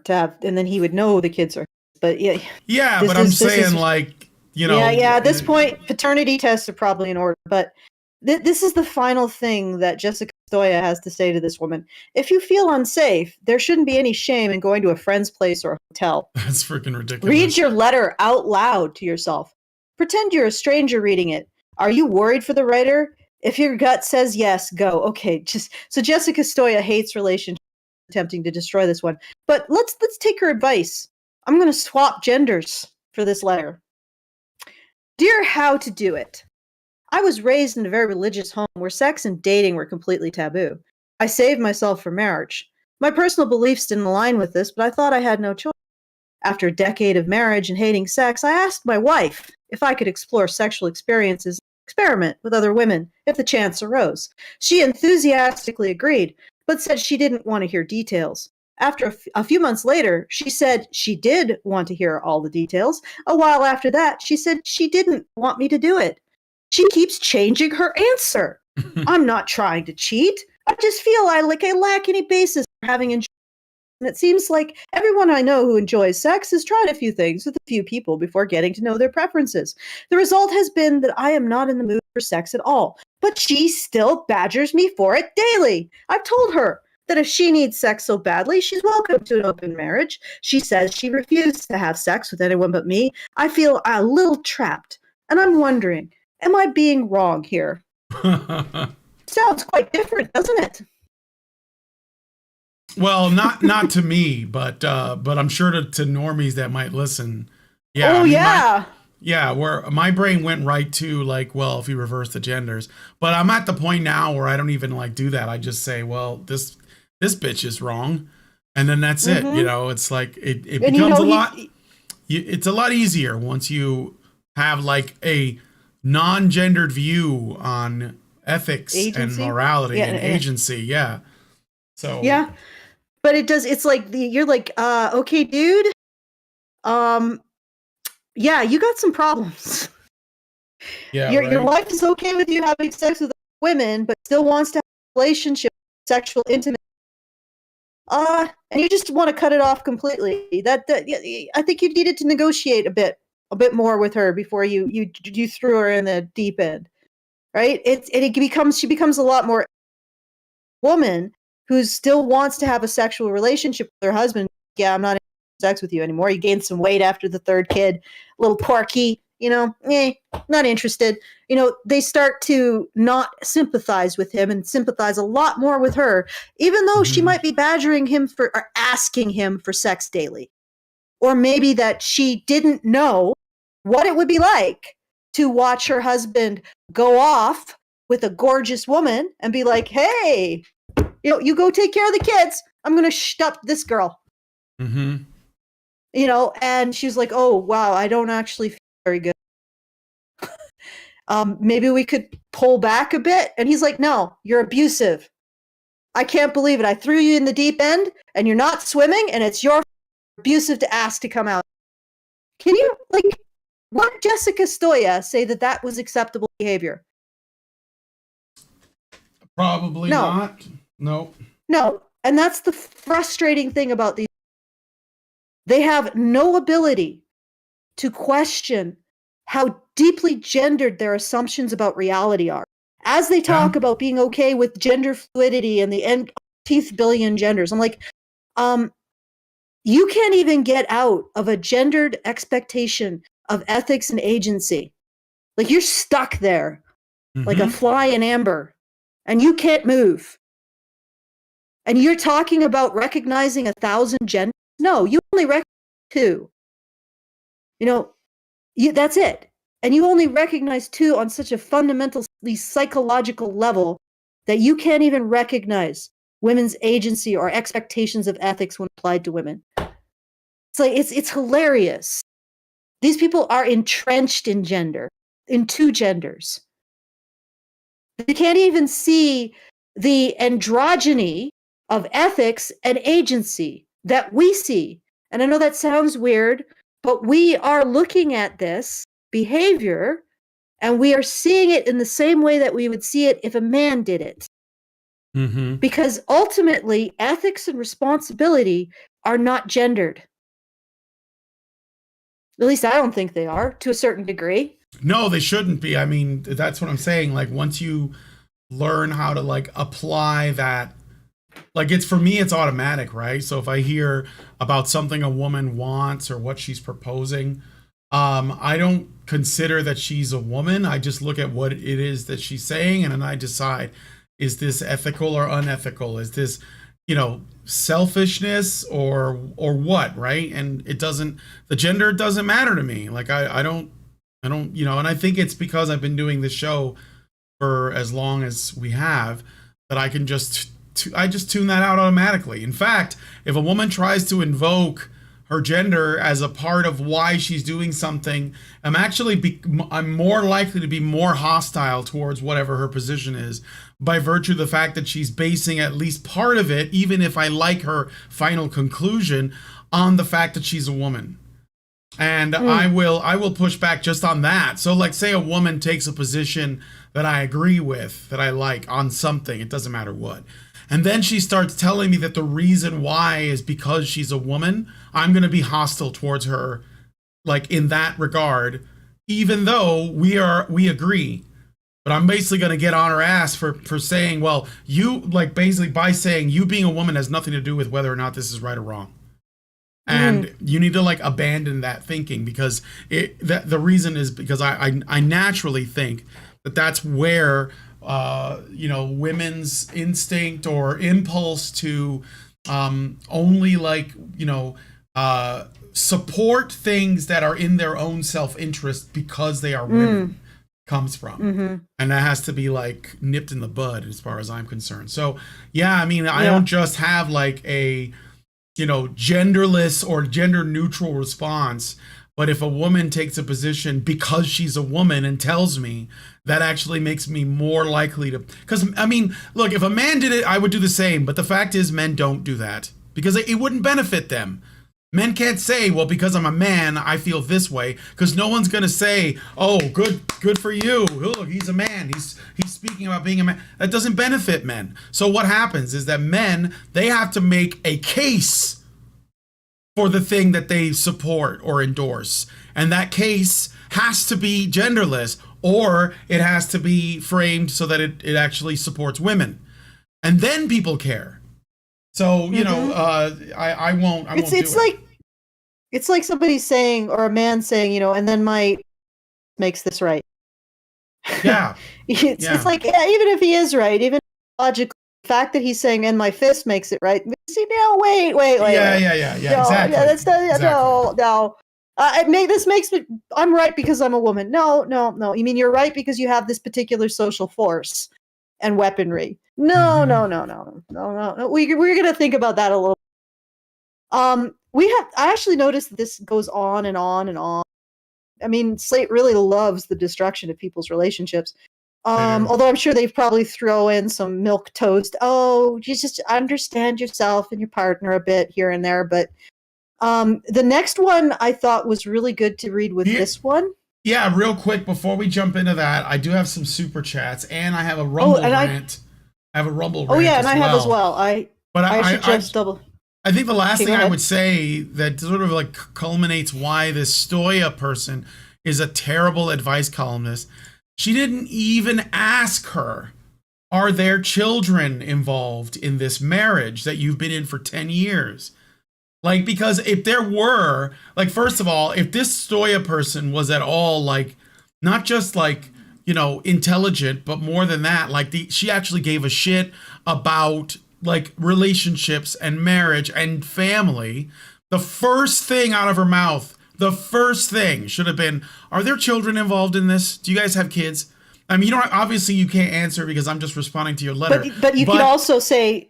to have, and then he would know the kids are. But yeah, but I'm saying like, you know, at this point, paternity tests are probably in order. But this is the final thing that Jessica Stoya has to say to this woman. If you feel unsafe, there shouldn't be any shame in going to a friend's place or a hotel. That's freaking ridiculous. Read your letter out loud to yourself. Pretend you're a stranger reading it. Are you worried for the writer? If your gut says yes, go. Okay, so Jessica Stoya hates relationships, attempting to destroy this one. But let's take her advice. I'm going to swap genders for this letter. Dear How to Do It. I was raised in a very religious home where sex and dating were completely taboo. I saved myself for marriage. My personal beliefs didn't align with this, but I thought I had no choice. After a decade of marriage and hating sex, I asked my wife if I could explore sexual experiences, experiment with other women if the chance arose. She enthusiastically agreed, but said she didn't want to hear details. After a few months later, she said she did want to hear all the details. A while after that, she said she didn't want me to do it. She keeps changing her answer. I'm not trying to cheat. I just feel I lack any basis for having enjoyed. And it seems like everyone I know who enjoys sex has tried a few things with a few people before getting to know their preferences. The result has been that I am not in the mood for sex at all, but she still badgers me for it daily. I've told her that if she needs sex so badly, she's welcome to an open marriage. She says she refused to have sex with anyone but me. I feel a little trapped, and I'm wondering, am I being wrong here? Sounds quite different, doesn't it? Well, not to me, but I'm sure to normies that might listen. Yeah. Oh, I mean, where my brain went right to like, well, if you reverse the genders, but I'm at the point now where I don't even like do that. I just say, well, this bitch is wrong, and then that's it. You know, it's like it becomes it's a lot easier once you have like a non-gendered view on ethics and morality and agency. Yeah. So yeah. But it's like you're like, okay, dude. Yeah, you got some problems. Yeah. Your wife is okay with you having sex with women, but still wants to have a relationship, sexual intimacy. And you just want to cut it off completely. That I think you needed to negotiate a bit more with her before you threw her in the deep end. Right? She becomes a lot more woman who still wants to have a sexual relationship with her husband. Yeah, I'm not having sex with you anymore. You gained some weight after the third kid, a little porky, not interested. They start to not sympathize with him and sympathize a lot more with her, even though she might be badgering him or asking him for sex daily. Or maybe that she didn't know what it would be like to watch her husband go off with a gorgeous woman and be like, hey, you go take care of the kids. I'm going to shut up this girl. Mm-hmm. And she's like, oh, wow, I don't actually feel very good. Maybe we could pull back a bit. And he's like, no, you're abusive. I can't believe it. I threw you in the deep end and you're not swimming and it's your abusive to ask to come out. Can you, what did Jessica Stoya say that was acceptable behavior? Probably not. Nope. No. And that's the frustrating thing about these. They have no ability to question how deeply gendered their assumptions about reality are. As they talk about being okay with gender fluidity and the nth billion genders, I'm like, you can't even get out of a gendered expectation of ethics and agency. Like, you're stuck there, like a fly in amber, and you can't move. And you're talking about recognizing 1,000 genders? No, you only recognize 2. That's it. And you only recognize 2 on such a fundamentally psychological level that you can't even recognize women's agency or expectations of ethics when applied to women. It's like, it's hilarious. These people are entrenched in gender, in 2 genders. They can't even see the androgyny of ethics and agency that we see. And I know that sounds weird, but we are looking at this behavior and we are seeing it in the same way that we would see it if a man did it. Mm-hmm. Because ultimately, ethics and responsibility are not gendered. At least I don't think they are, to a certain degree. No, they shouldn't be. I mean, that's what I'm saying. Like, once you learn how to apply that, for me, it's automatic, right? So if I hear about something a woman wants or what she's proposing, I don't consider that she's a woman. I just look at what it is that she's saying, and then I decide, is this ethical or unethical? Is this, selfishness or what, right? And the gender doesn't matter to me. I don't, and I think it's because I've been doing this show for as long as we have that I can I just tune that out automatically. In fact, if a woman tries to invoke her gender as a part of why she's doing something, I'm more likely to be more hostile towards whatever her position is by virtue of the fact that she's basing at least part of it, even if I like her final conclusion, on the fact that she's a woman. And I will push back just on that. So say a woman takes a position that I agree with, that I like on something, it doesn't matter what. And then she starts telling me that the reason why is because she's a woman. I'm going to be hostile towards her, in that regard, even though we agree. But I'm basically going to get on her ass for saying, well, you basically by saying you being a woman has nothing to do with whether or not this is right or wrong. And you need to abandon that thinking, because the reason is because I naturally think that's where women's instinct or impulse to only support things that are in their own self-interest because they are women comes from. And that has to be nipped in the bud as far as I'm concerned. So yeah, I mean, I don't just have a genderless or gender neutral response. But if a woman takes a position because she's a woman and tells me, that actually makes me more likely to, because I mean, look, if a man did it, I would do the same. But the fact is, men don't do that because it wouldn't benefit them. Men can't say, well, because I'm a man, I feel this way, because no one's going to say, oh, good for you. Look, he's a man. He's speaking about being a man. That doesn't benefit men. So what happens is that men, they have to make a case for the thing that they support or endorse. And that case has to be genderless, or it has to be framed so that it actually supports women. And then people care. So, I won't do it. It's like somebody saying, or a man saying, and then my makes this right. Yeah. It's like, yeah, even if he is right, even logically, the fact that he's saying, and my fist makes it right. See, no, wait. Yeah, no, exactly. Yeah, that's not, exactly. no. This makes me, I'm right because I'm a woman. No. You mean you're right because you have this particular social force and weaponry. No. We're going to think about that a little. I actually noticed that this goes on and on and on. I mean, Slate really loves the destruction of people's relationships. Although I'm sure they probably throw in some milk toast. Oh, you just understand yourself and your partner a bit here and there. But the next one I thought was really good to read with this one. Yeah, real quick before we jump into that, I do have some super chats and I have a Rumble rant. I have a Rumble rant. Oh yeah, and I have as well. I should just double. I think the last thing I would say that sort of like culminates why this Stoya person is a terrible advice columnist. She didn't even ask her, are there children involved in this marriage that you've been in for 10 years? Like, because if there were, like, first of all, if this Stoya person was at all, like, not just, like, you know, intelligent, but more than that, like, she actually gave a shit about, like, relationships and marriage and family, the first thing out of her mouth, the first thing should have been, are there children involved in this? Do you guys have kids? I mean, you don't, obviously you can't answer because I'm just responding to your letter. But you could also say,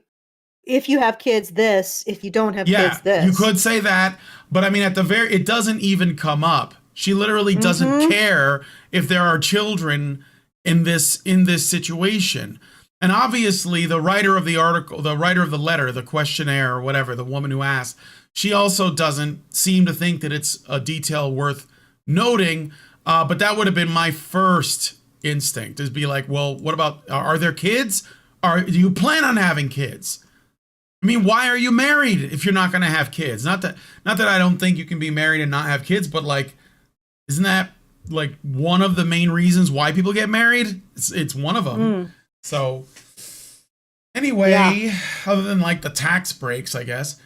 if you have kids, this. If you don't have kids, this. You could say that, but I mean, it doesn't even come up. She literally doesn't care if there are children in this situation. And obviously, the writer of the article, the writer of the letter, the questionnaire, or whatever, the woman who asked, she also doesn't seem to think that it's a detail worth noting. But that would have been my first instinct, is be like, well, what about, are there kids? Do you plan on having kids? I mean, why are you married if you're not going to have kids? Not that I don't think you can be married and not have kids, but like, isn't that like one of the main reasons why people get married? It's one of them. So anyway, other than like the tax breaks, I guess.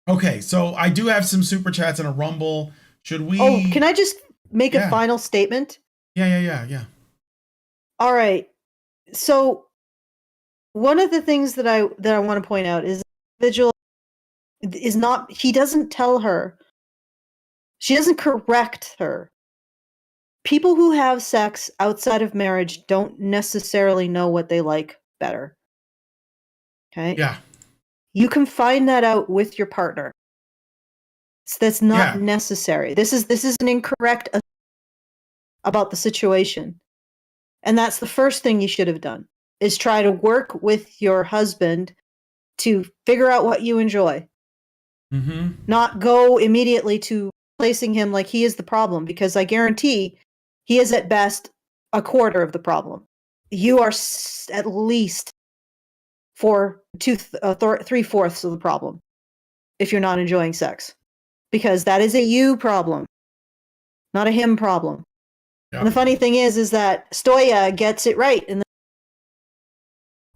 Okay, so I do have some super chats and a Rumble. Should we? Oh, can I just make a final statement? Yeah. All right. So one of the things that I want to point out is the individual is not, he doesn't tell her, she doesn't correct her. People who have sex outside of marriage don't necessarily know what they like better. Okay? Yeah. You can find that out with your partner. So that's not necessary. This is an incorrect about the situation. And that's the first thing you should have done, is try to work with your husband to figure out what you enjoy. Not go immediately to placing him like he is the problem, because I guarantee he is at best a quarter of the problem. You are at least 3/4 of the problem if you're not enjoying sex, because that is a you problem, not a him problem. And the funny thing is that Stoya gets it right,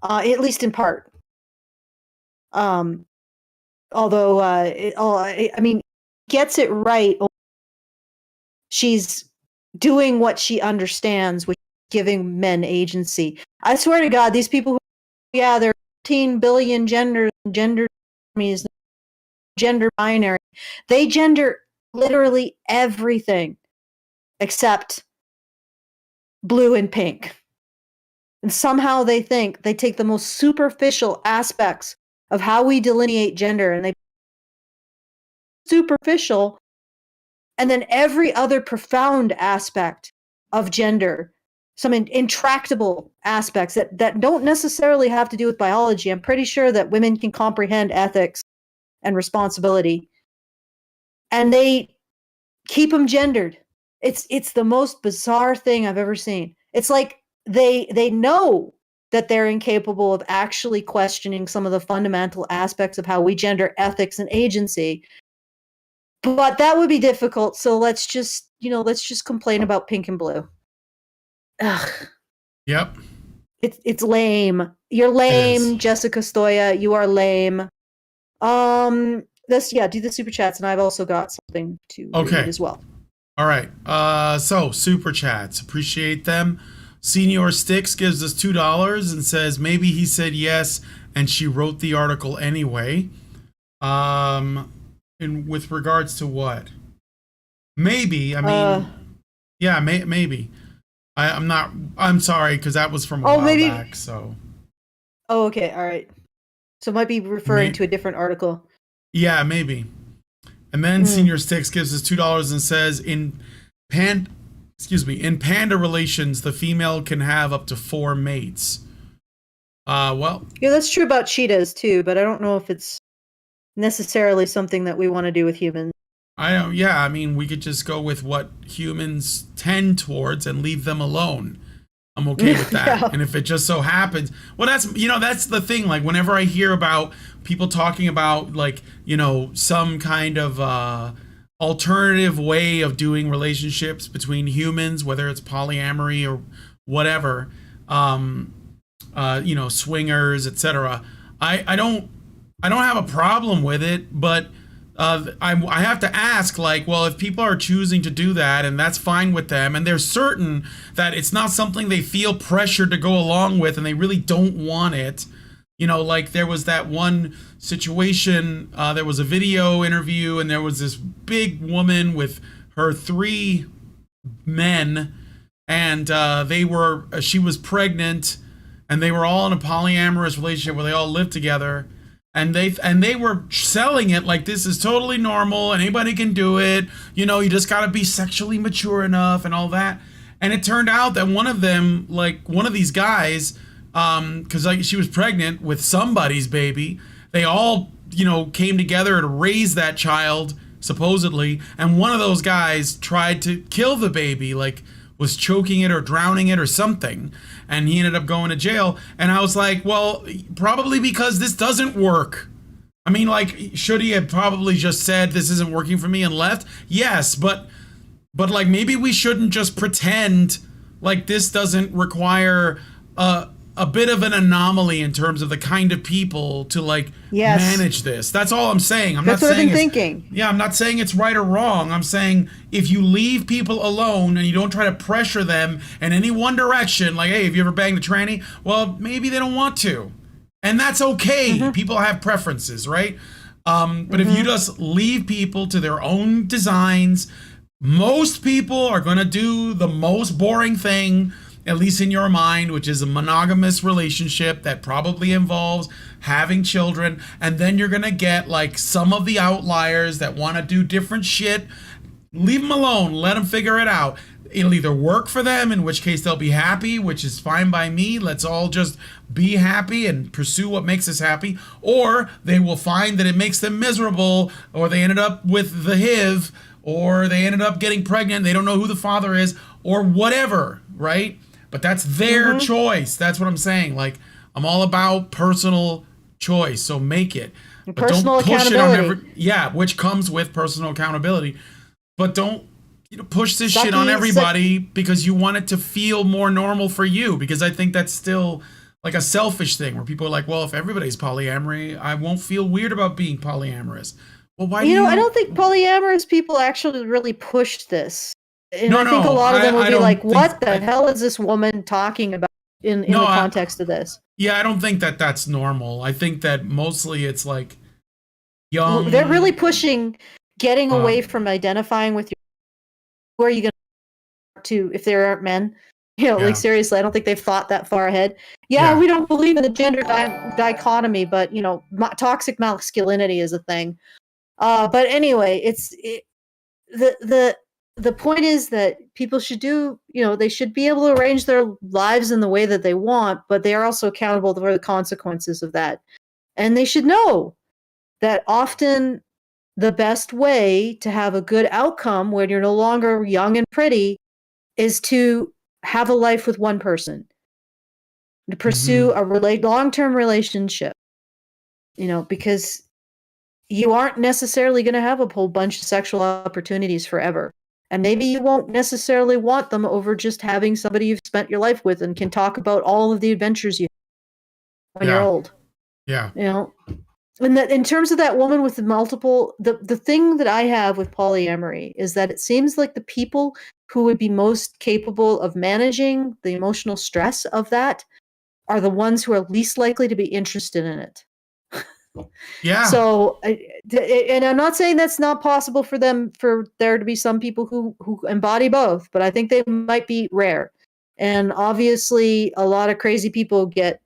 at least in part. Although, I mean, gets it right. She's doing what she understands, which is giving men agency. I swear to God, these people there are 15 billion gender binary. They gender literally everything except blue and pink. And somehow they think they take the most superficial aspects of how we delineate gender, and they superficial, and then every other profound aspect of gender, some intractable aspects that don't necessarily have to do with biology. I'm pretty sure that women can comprehend ethics and responsibility, and they keep them gendered. It's the most bizarre thing I've ever seen. It's like they know that they're incapable of actually questioning some of the fundamental aspects of how we gender ethics and agency. But that would be difficult, so let's just complain about pink and blue. Ugh. Yep. It's lame. You're lame, Jessica Stoya. You are lame. Do the super chats, and I've also got something to read as well. All right. So super chats, appreciate them. Senior Sticks gives us $2 and says maybe he said yes and she wrote the article anyway. And with regards to what? Maybe. I mean, maybe. I'm sorry, because that was from a while back. So. Oh, okay. All right. So it might be referring to a different article. Yeah, maybe. And then Senior Sticks gives us $2 and says in panda relations, the female can have up to 4 mates. Well, Yeah, that's true about cheetahs too, but I don't know if it's necessarily something that we want to do with humans. I don't. Yeah, I mean, we could just go with what humans tend towards and leave them alone. I'm okay with that. Yeah. And if it just so happens, well, that's the thing. Like, whenever I hear about people talking about, like, some kind of alternative way of doing relationships between humans, whether it's polyamory or whatever, swingers, etc. I don't have a problem with it, but I have to ask, like, well, if people are choosing to do that and that's fine with them, and they're certain that it's not something they feel pressured to go along with and they really don't want it, like there was that one situation, there was a video interview and there was this big woman with her 3 men, and she was pregnant, and they were all in a polyamorous relationship where they all lived together. And they were selling it like this is totally normal and anybody can do it. You just got to be sexually mature enough and all that. And it turned out that one of them, like one of these guys, because like she was pregnant with somebody's baby, they all came together to raise that child supposedly. And one of those guys tried to kill the baby, like was choking it or drowning it or something, and he ended up going to jail. And I was like, well, probably because this doesn't work. I mean, like, should he have probably just said this isn't working for me and left? Yes, but like maybe we shouldn't just pretend like this doesn't require a bit of an anomaly in terms of the kind of people to like manage this. That's all I'm saying. That's what I've been thinking. Yeah, I'm not saying it's right or wrong. I'm saying if you leave people alone and you don't try to pressure them in any one direction, like, hey, have you ever banged a tranny? Well, maybe they don't want to. And that's okay. People have preferences, right? But if you just leave people to their own designs, most people are going to do the most boring thing, at least in your mind, which is a monogamous relationship that probably involves having children. And then you're going to get like some of the outliers that want to do different shit. Leave them alone. Let them figure it out. It'll either work for them, in which case they'll be happy, which is fine by me. Let's all just be happy and pursue what makes us happy. Or they will find that it makes them miserable, or they ended up with the HIV, or they ended up getting pregnant. They don't know who the father is, or whatever, right? But that's their choice. That's what I'm saying. Like, I'm all about personal choice. So make it. But personal don't push accountability. which comes with personal accountability. But don't push this shit on everybody because you want it to feel more normal for you. Because I think that's still like a selfish thing where people are like, well, if everybody's polyamory, I won't feel weird about being polyamorous. Well, why do you? I don't think polyamorous people actually really push this. And I think a lot of them will be like, what the hell is this woman talking about in the context of this? Yeah, I don't think that that's normal. I think that mostly it's like young. They're really pushing getting away from identifying with who are you going to if there aren't men. Like seriously, I don't think they've thought that far ahead. Yeah. We don't believe in the gender dichotomy, but toxic masculinity is a thing. But anyway, the point is that people should they should be able to arrange their lives in the way that they want, but they are also accountable for the consequences of that. And they should know that often the best way to have a good outcome when you're no longer young and pretty is to have a life with one person, to pursue a long-term relationship, because you aren't necessarily going to have a whole bunch of sexual opportunities forever. And maybe you won't necessarily want them over just having somebody you've spent your life with and can talk about all of the adventures you have when you're old. Yeah. And that in terms of that woman with the multiple, the thing that I have with polyamory is that it seems like the people who would be most capable of managing the emotional stress of that are the ones who are least likely to be interested in it. Yeah. So, and I'm not saying that's not possible for there to be some people who embody both, but I think they might be rare. And obviously, a lot of crazy people get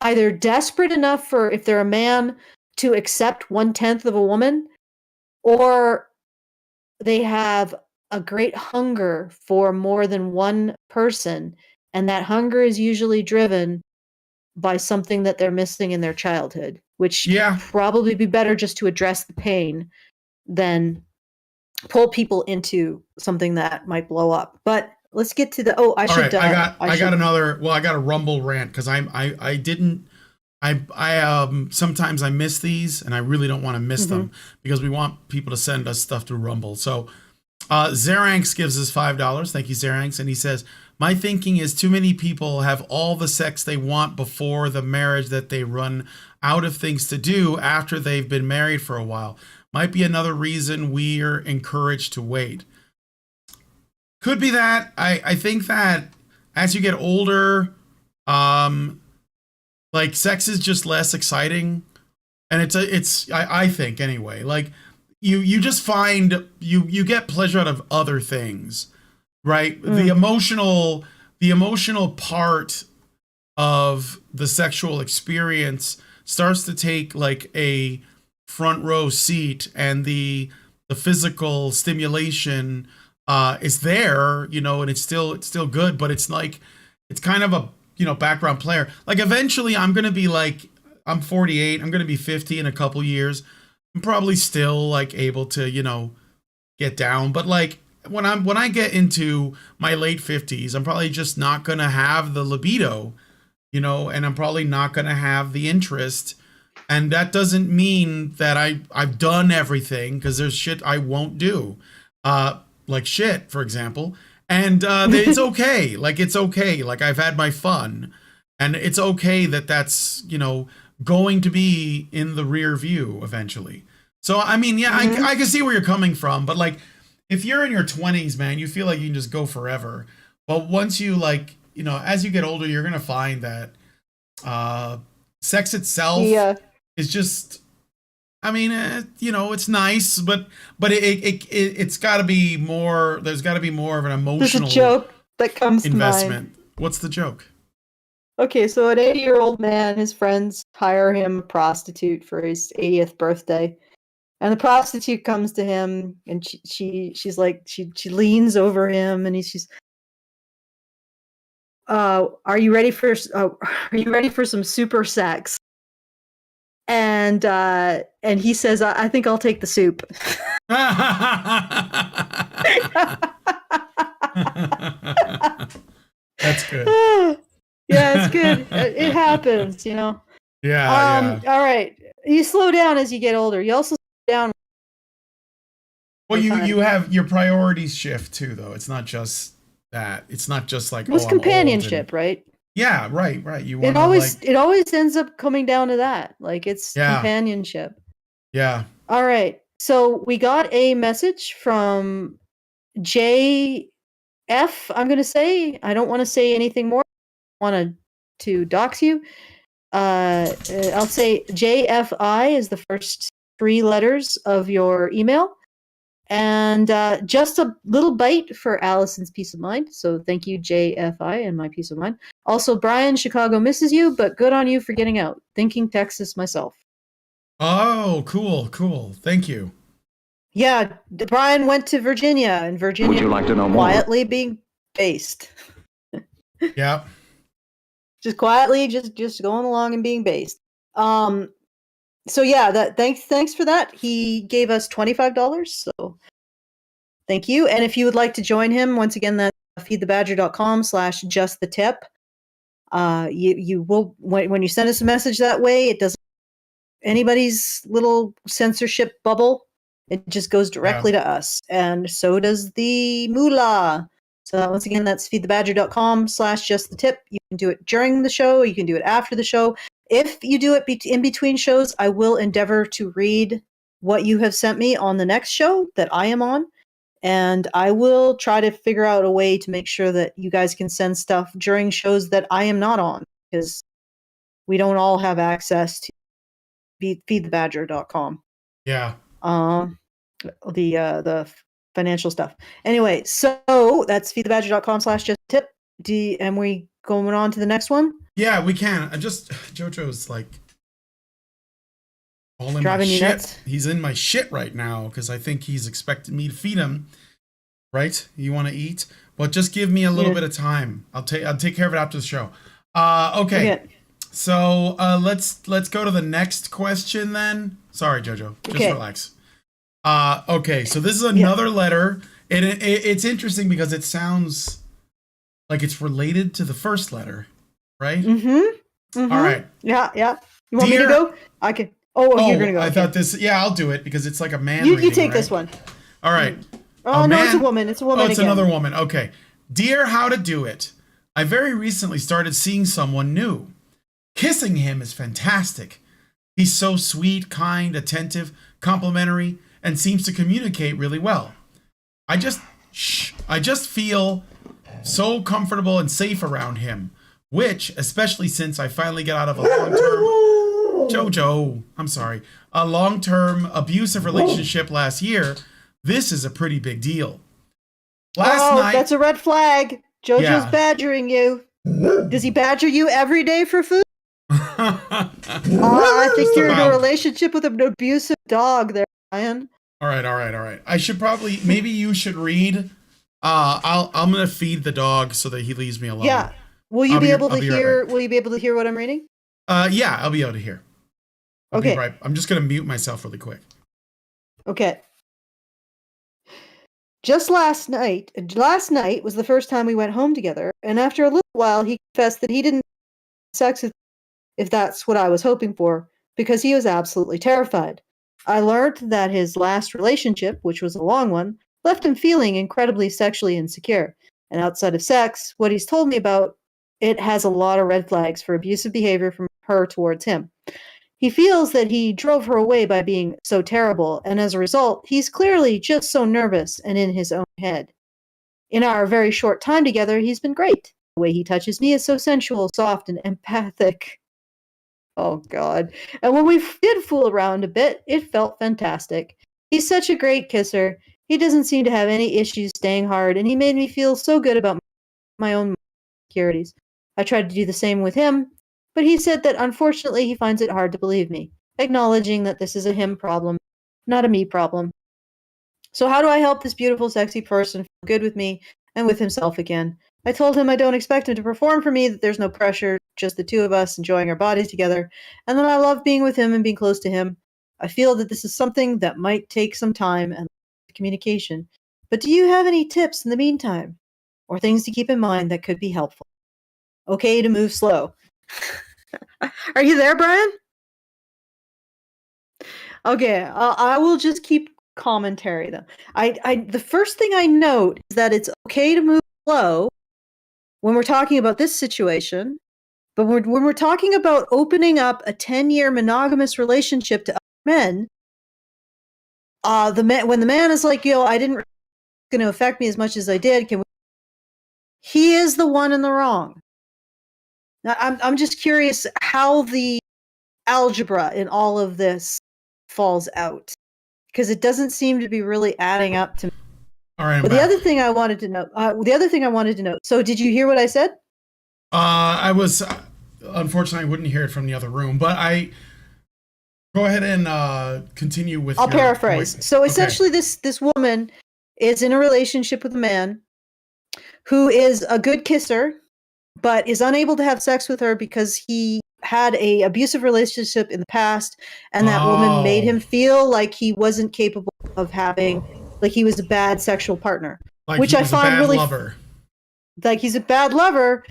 either desperate enough for, if they're a man, to accept 1/10 of a woman, or they have a great hunger for more than one person, and that hunger is usually driven by something that they're missing in their childhood, which Yeah. probably be better just to address the pain than pull people into something that might blow up. But let's get to the All right, I got should another. Well, I got a Rumble rant because I didn't. Sometimes I miss these, and I really don't want to miss them because we want people to send us stuff through Rumble. So Zeranx gives us $5. Thank you, Zeranx. And he says, my thinking is too many people have all the sex they want before the marriage that they run out of things to do after they've been married for a while. Might be another reason we're encouraged to wait. Could be that. I think that as you get older, like sex is just less exciting. And I think anyway, like you just find you get pleasure out of other things, right? The emotional part of the sexual experience starts to take like a front row seat, and the physical stimulation is there, you know, and it's still good, but it's like it's kind of a, you know, background player. Like eventually I'm gonna be like, I'm 48, I'm gonna be 50 in a couple years. I'm probably still like able to, you know, get down, but like when I get into my late 50s, I'm probably just not gonna have the libido, you know, and I'm probably not gonna have the interest. And that doesn't mean that I've done everything, because there's shit I won't do, like shit, for example. And it's okay. Like it's okay. Like I've had my fun, and it's okay that that's, you know, going to be in the rear view eventually. So I mean, yeah, I can see where you're coming from, but like if you're in your 20s, man, you feel like you can just go forever. But once you, like, you know, as you get older, you're gonna find that sex itself is just, I mean, you know, it's nice, but it's got to be more. There's got to be more of an emotional. There's a joke that comes investment. to mind. What's the joke? Okay, so an 80-year-old man, his friends hire him a prostitute for his 80th birthday, and the prostitute comes to him, and she's like, she leans over him, and she's, are you ready for some super sex? And he says, I think I'll take the soup. That's good. Yeah, it's good. It happens, you know. Yeah. All right. You slow down as you get older. You also slow down. Well, you have your priorities shift too, though. It's not just that. It's not just like, it's companionship, right? Yeah, right. You want it always ends up coming down to that. Like it's companionship. Yeah. All right. So we got a message from JF. I'm going to say, I don't want to say anything more. I want to dox you. I'll say JFI is the first 3 letters of your email. And just a little bite for Allison's peace of mind. So thank you, JFI, and my peace of mind. Also, Brian, Chicago misses you, but good on you for getting out. Thinking Texas myself. Oh, cool. Thank you. Yeah, Brian went to Virginia, and Virginia would you like to know quietly being based. Yeah. Just quietly, just going along and being based. So yeah, thanks for that. He gave us $25, so thank you. And if you would like to join him, once again, that's feedthebadger.com/justthetip. You will, when you send us a message that way, it doesn't anybody's little censorship bubble. It just goes directly to us, and so does the moolah. So once again, that's feedthebadger.com/justthetip. You can do it during the show. You can do it after the show. If you do it in between shows, I will endeavor to read what you have sent me on the next show that I am on. And I will try to figure out a way to make sure that you guys can send stuff during shows that I am not on, because we don't all have access to feedthebadger.com. Yeah. The financial stuff. Anyway, so that's feedthebadger.com/justtip. And we going on to the next one? Yeah, we can. JoJo's like all in Driving my you shit. nuts? He's in my shit right now because I think he's expecting me to feed him. Right? You want to eat? Well, just give me a little bit of time. I'll take care of it after the show. Okay. So let's go to the next question then. Sorry, JoJo. Just relax. Okay. So this is another letter, and it's interesting because it sounds like it's related to the first letter, right? Mm-hmm. All right. Yeah. You want me to go? I can. Oh, you're gonna go. I thought this. Yeah, I'll do it because it's like a man. You take this one. All right. Oh, no, it's a woman. It's a woman. Oh, it's another woman. Okay. Dear How to Do It, I very recently started seeing someone new. Kissing him is fantastic. He's so sweet, kind, attentive, complimentary, and seems to communicate really well. I just feel so comfortable and safe around him, which, especially since I finally got out of a long-term abusive relationship last year, this is a pretty big deal. Last night, that's a red flag. JoJo's badgering you. Does he badger you every day for food? I think you're in a relationship with an abusive dog there, Ryan. All right. I should probably, maybe you should read. I'm gonna feed the dog so that he leaves me alone. Yeah. Will you be able to hear? Will you be able to hear what I'm reading? Yeah, I'll be able to hear. Okay. Right. I'm just gonna mute myself really quick. Okay. Just last night was the first time we went home together, and after a little while, he confessed that he didn't have sex if that's what I was hoping for, because he was absolutely terrified. I learned that his last relationship, which was a long one, left him feeling incredibly sexually insecure. And outside of sex, what he's told me about, it has a lot of red flags for abusive behavior from her towards him. He feels that he drove her away by being so terrible, and as a result, he's clearly just so nervous and in his own head. In our very short time together, he's been great. The way he touches me is so sensual, soft, and empathic. Oh, God. And when we did fool around a bit, it felt fantastic. He's such a great kisser. He doesn't seem to have any issues staying hard, and he made me feel so good about my own insecurities. I tried to do the same with him, but he said that unfortunately he finds it hard to believe me, acknowledging that this is a him problem, not a me problem. So how do I help this beautiful, sexy person feel good with me and with himself again? I told him I don't expect him to perform for me, that there's no pressure, just the two of us enjoying our bodies together, and that I love being with him and being close to him. I feel that this is something that might take some time and communication. But do you have any tips in the meantime? Or things to keep in mind that could be helpful? Okay to move slow. Are you there, Brian? Okay, I will just keep commentary though. The first thing I note is that it's okay to move slow when we're talking about this situation, but when we're talking about opening up a 10-year monogamous relationship to other men, when the man is like, I didn't going to affect me as much as I did, he is the one in the wrong. Now, I'm just curious how the algebra in all of this falls out, because it doesn't seem to be really adding up to me. All right. But the other thing I wanted to note. So, did you hear what I said? I was unfortunately I wouldn't hear it from the other room, but I go ahead and continue with. I'll paraphrase. Point. So essentially, this woman is in a relationship with a man who is a good kisser, but is unable to have sex with her because he had a abusive relationship in the past, and that woman made him feel like he wasn't capable of having, like he was a bad sexual partner, like which I find really lover. Like he's a bad lover,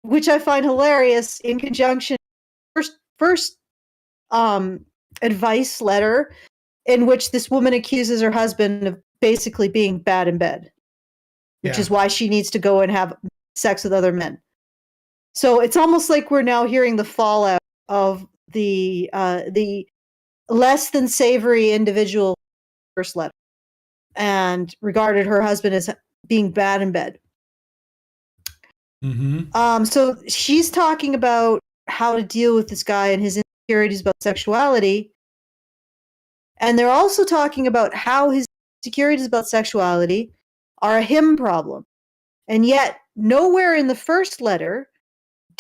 which I find hilarious in conjunction first advice letter in which this woman accuses her husband of basically being bad in bed, which is why she needs to go and have sex with other men. So it's almost like we're now hearing the fallout of the less than savory individual first letter, and regarded her husband as being bad in bed. Mm-hmm. So she's talking about how to deal with this guy and his insecurities about sexuality. And they're also talking about how his insecurities about sexuality are a him problem. And yet, nowhere in the first letter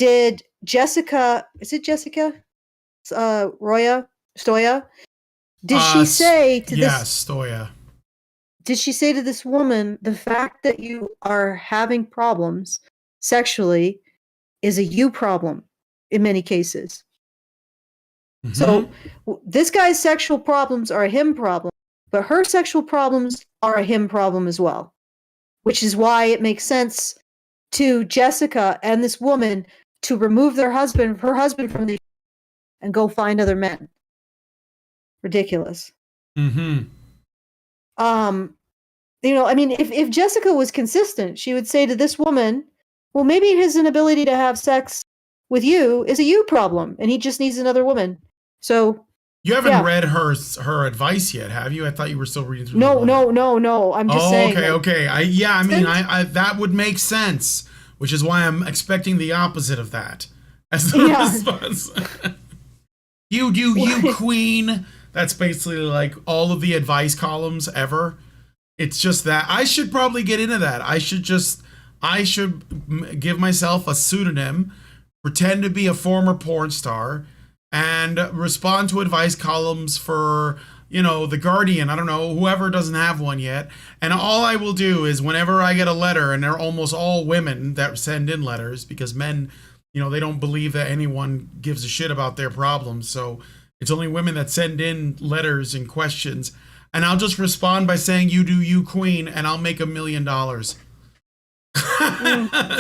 did Jessica, is it Jessica? Stoya? Did she say to Stoya. Did she say to this woman, the fact that you are having problems sexually is a you problem in many cases? Mm-hmm. So this guy's sexual problems are a him problem, but her sexual problems are a him problem as well, which is why it makes sense to Jessica and this woman to remove her husband from the and go find other men. Ridiculous. Mm-hmm. I mean, if Jessica was consistent, she would say to this woman, well, maybe his inability to have sex with you is a you problem, and he just needs another woman. So you haven't read her advice yet, have you? I thought you were still reading through. No. I'm just saying. Okay. I that would make sense, which is why I'm expecting the opposite of that as the response. You do, you queen. That's basically like all of the advice columns ever. It's just that I should probably get into that. I should give myself a pseudonym, pretend to be a former porn star, and respond to advice columns for, The Guardian. I don't know, whoever doesn't have one yet. And all I will do is whenever I get a letter, and they're almost all women that send in letters because men, they don't believe that anyone gives a shit about their problems. So it's only women that send in letters and questions. And I'll just respond by saying, you do you, queen, and I'll make $1 million.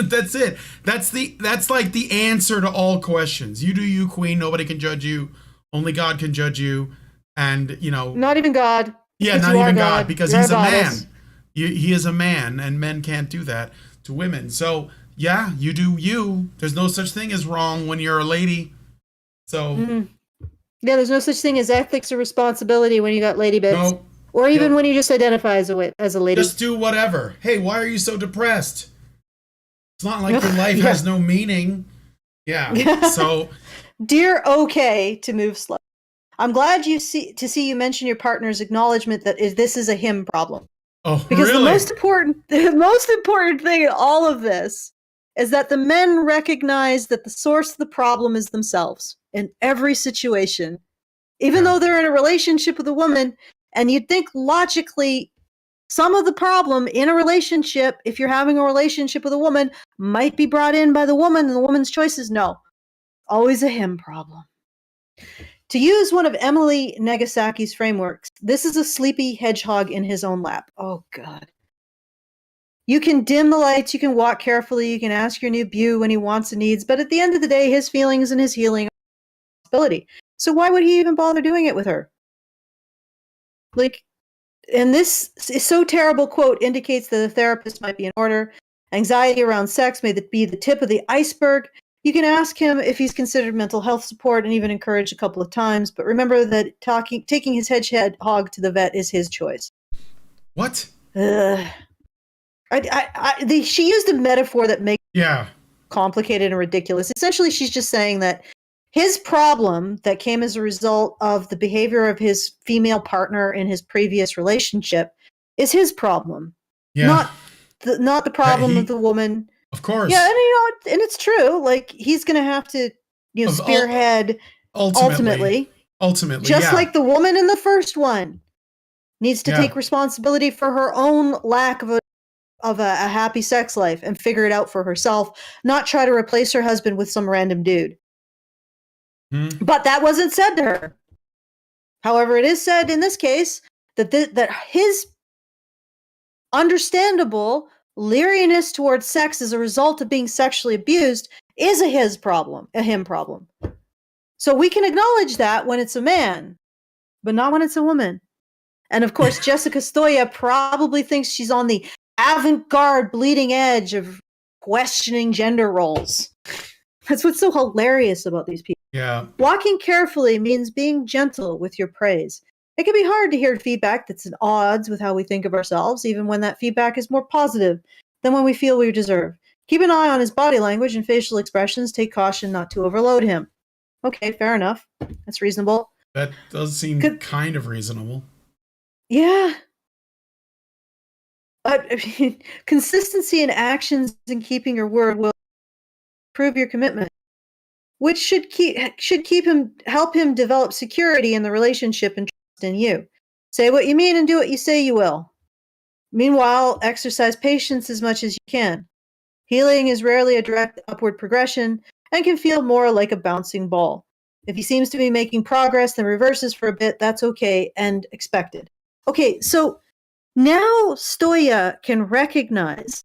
That's it. That's like the answer to all questions. You do you, queen. Nobody can judge you. Only God can judge you. And, not even God. Yeah, not even God, because he's a man. He is a man, and men can't do that to women. So, yeah, you do you. There's no such thing as wrong when you're a lady. So... Mm-hmm. Yeah, there's no such thing as ethics or responsibility when you got lady bits. No. Or even when you just identify as a lady. Just do whatever. Hey, why are you so depressed? It's not like your life has no meaning. Yeah. So, dear okay to move slow. I'm glad to see you mention your partner's acknowledgement that this is a him problem. Oh, because really? the most important thing in all of this is that the men recognize that the source of the problem is themselves in every situation. Even though they're in a relationship with a woman, and you'd think logically some of the problem in a relationship, if you're having a relationship with a woman, might be brought in by the woman and the woman's choices. No, always a him problem. To use one of Emily Nagasaki's frameworks, this is a sleepy hedgehog in his own lap. Oh, God. You can dim the lights, you can walk carefully, you can ask your new beau when he wants and needs, but at the end of the day, his feelings and his healing are a responsibility. So why would he even bother doing it with her? And this is so terrible quote indicates that the therapist might be in order. Anxiety around sex may be the tip of the iceberg. You can ask him if he's considered mental health support and even encourage a couple of times, but remember that taking his hedgehog to the vet is his choice. What? She used a metaphor that makes it complicated and ridiculous. Essentially, she's just saying that his problem that came as a result of the behavior of his female partner in his previous relationship is his problem, not the problem of the woman. Of course. Yeah, and it's true. Like, he's going to have to spearhead ultimately. Just like the woman in the first one needs to take responsibility for her own lack of a happy sex life and figure it out for herself, not try to replace her husband with some random dude. But that wasn't said to her. However, it is said in this case that his understandable leeriness towards sex as a result of being sexually abused is a him problem. So we can acknowledge that when it's a man, but not when it's a woman. And of course, Jessica Stoya probably thinks she's on the avant-garde bleeding edge of questioning gender roles. That's what's so hilarious about these people. Yeah. Walking carefully means being gentle with your praise. It can be hard to hear feedback that's at odds with how we think of ourselves, even when that feedback is more positive than when we feel we deserve. Keep an eye on his body language and facial expressions. Take caution not to overload him. Okay, fair enough. That's reasonable. That does seem kind of reasonable. Yeah. But consistency in actions and keeping your word will prove your commitment, which should help him develop security in the relationship and trust in you. Say what you mean and do what you say you will. Meanwhile, exercise patience as much as you can. Healing is rarely a direct upward progression and can feel more like a bouncing ball. If he seems to be making progress, then reverses for a bit. That's okay and expected. Okay, so now Stoya can recognize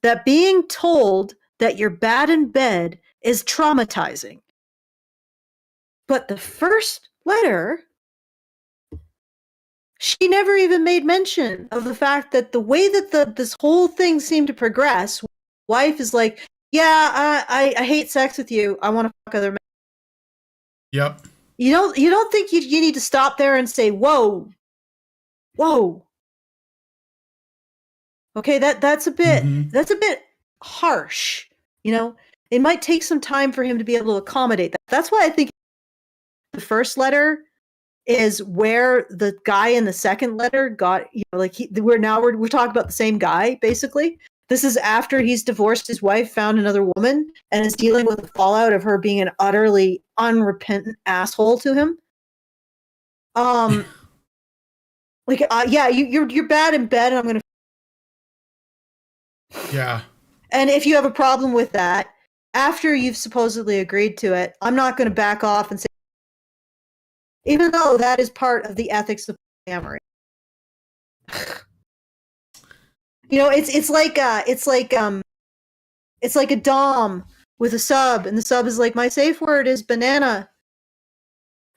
that being told that you're bad in bed is traumatizing. But the first letter, she never even made mention of the fact that the way that this whole thing seemed to progress, wife is like, yeah, I hate sex with you. I want to fuck other men. Yep. You don't think you need to stop there and say, whoa. Okay, that's a bit harsh. It might take some time for him to be able to accommodate that. That's why I think the first letter is where the guy in the second letter got, we're talking about the same guy, basically. This is after he's divorced his wife, found another woman, and is dealing with the fallout of her being an utterly unrepentant asshole to him. You're bad in bed, and I'm gonna. Yeah. And if you have a problem with that, after you've supposedly agreed to it, I'm not going to back off and say, even though that is part of the ethics of polyamory. It's like a dom with a sub, and the sub is like, my safe word is banana.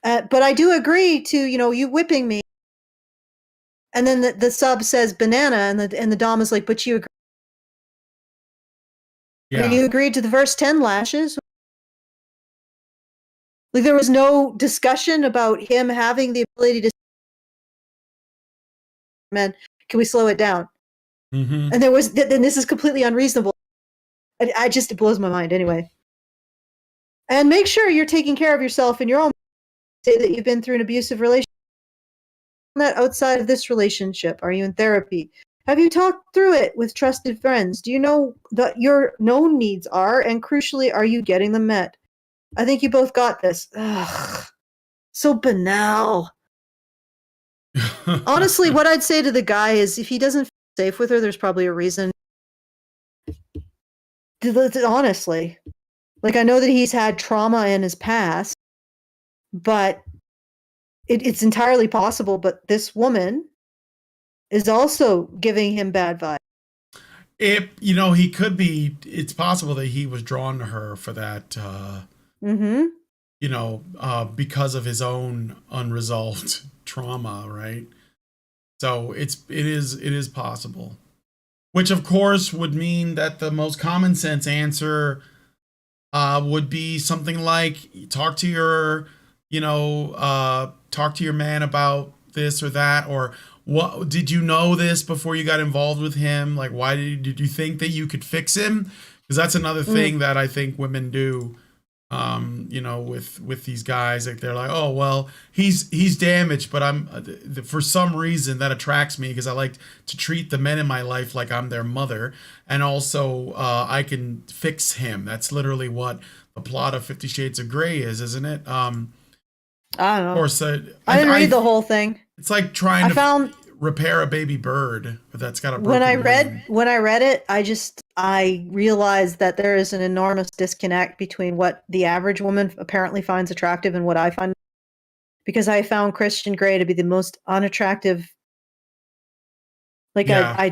But I do agree to, you whipping me. And then the sub says banana, and the dom is like, but you agree. Yeah. And you agreed to the first 10 lashes. Like, there was no discussion about him having the ability to. Man, can we slow it down? Mm-hmm. And then this is completely unreasonable. It blows my mind anyway. And make sure you're taking care of yourself in your own. Say that you've been through an abusive relationship. That outside of this relationship, are you in therapy? Have you talked through it with trusted friends? Do you know what your known needs are? And crucially, are you getting them met? I think you both got this. Ugh, so banal. Honestly, what I'd say to the guy is, if he doesn't feel safe with her, there's probably a reason. Honestly. Like, I know that he's had trauma in his past, but it's entirely possible. But this woman is also giving him bad vibes. He could be, it's possible that he was drawn to her for that, because of his own unresolved trauma, right? So it is possible, which of course would mean that the most common sense answer would be something like, talk to your man about this or that, or what, did you know this before you got involved with him? Like, why did you think that you could fix him? Because that's another thing that I think women do, with these guys. Like, they're like, oh, well, he's damaged, but I'm for some reason that attracts me because I like to treat the men in my life like I'm their mother, and also I can fix him. That's literally what the plot of 50 Shades of Grey is, isn't it? I don't know. Of course, I didn't read the whole thing. It's like trying to repair a baby bird, but that's got a broken wing. When I read it, I realized that there is an enormous disconnect between what the average woman apparently finds attractive and what I find, because I found Christian Grey to be the most unattractive. Like, yeah. I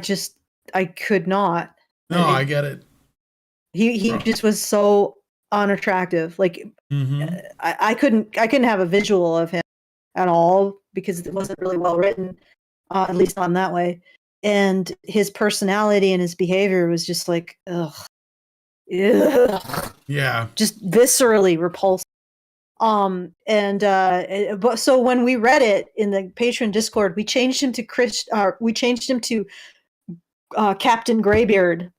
could not. No, I get it. He just was so unattractive. Like, I couldn't have a visual of him at all because it wasn't really well written, at least not in that way. And his personality and his behavior was just like, ugh. Yeah. Just viscerally repulsive. But so when we read it in the Patreon Discord, we changed him to Captain Greybeard.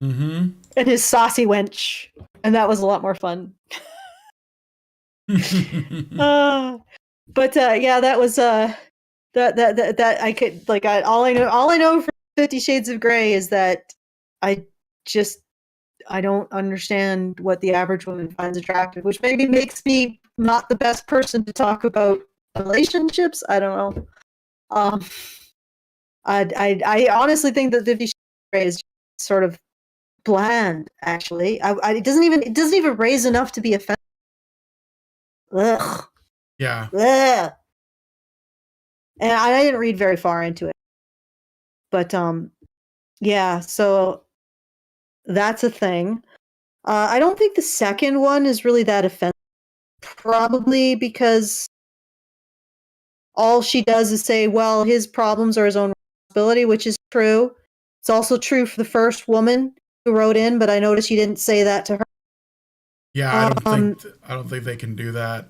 And his saucy wench. And that was a lot more fun. That was that I could, all I know for 50 Shades of Grey is that I don't understand what the average woman finds attractive, which maybe makes me not the best person to talk about relationships. I don't know. I honestly think that 50 Shades of Grey is sort of bland. Actually, it doesn't even raise enough to be offensive. Ugh. Yeah. Ugh. And I didn't read very far into it, but yeah. So that's a thing. I don't think the second one is really that offensive. Probably because all she does is say, well, his problems are his own responsibility, which is true. It's also true for the first woman who wrote in, but I noticed you didn't say that to her. Yeah, I don't think they can do that.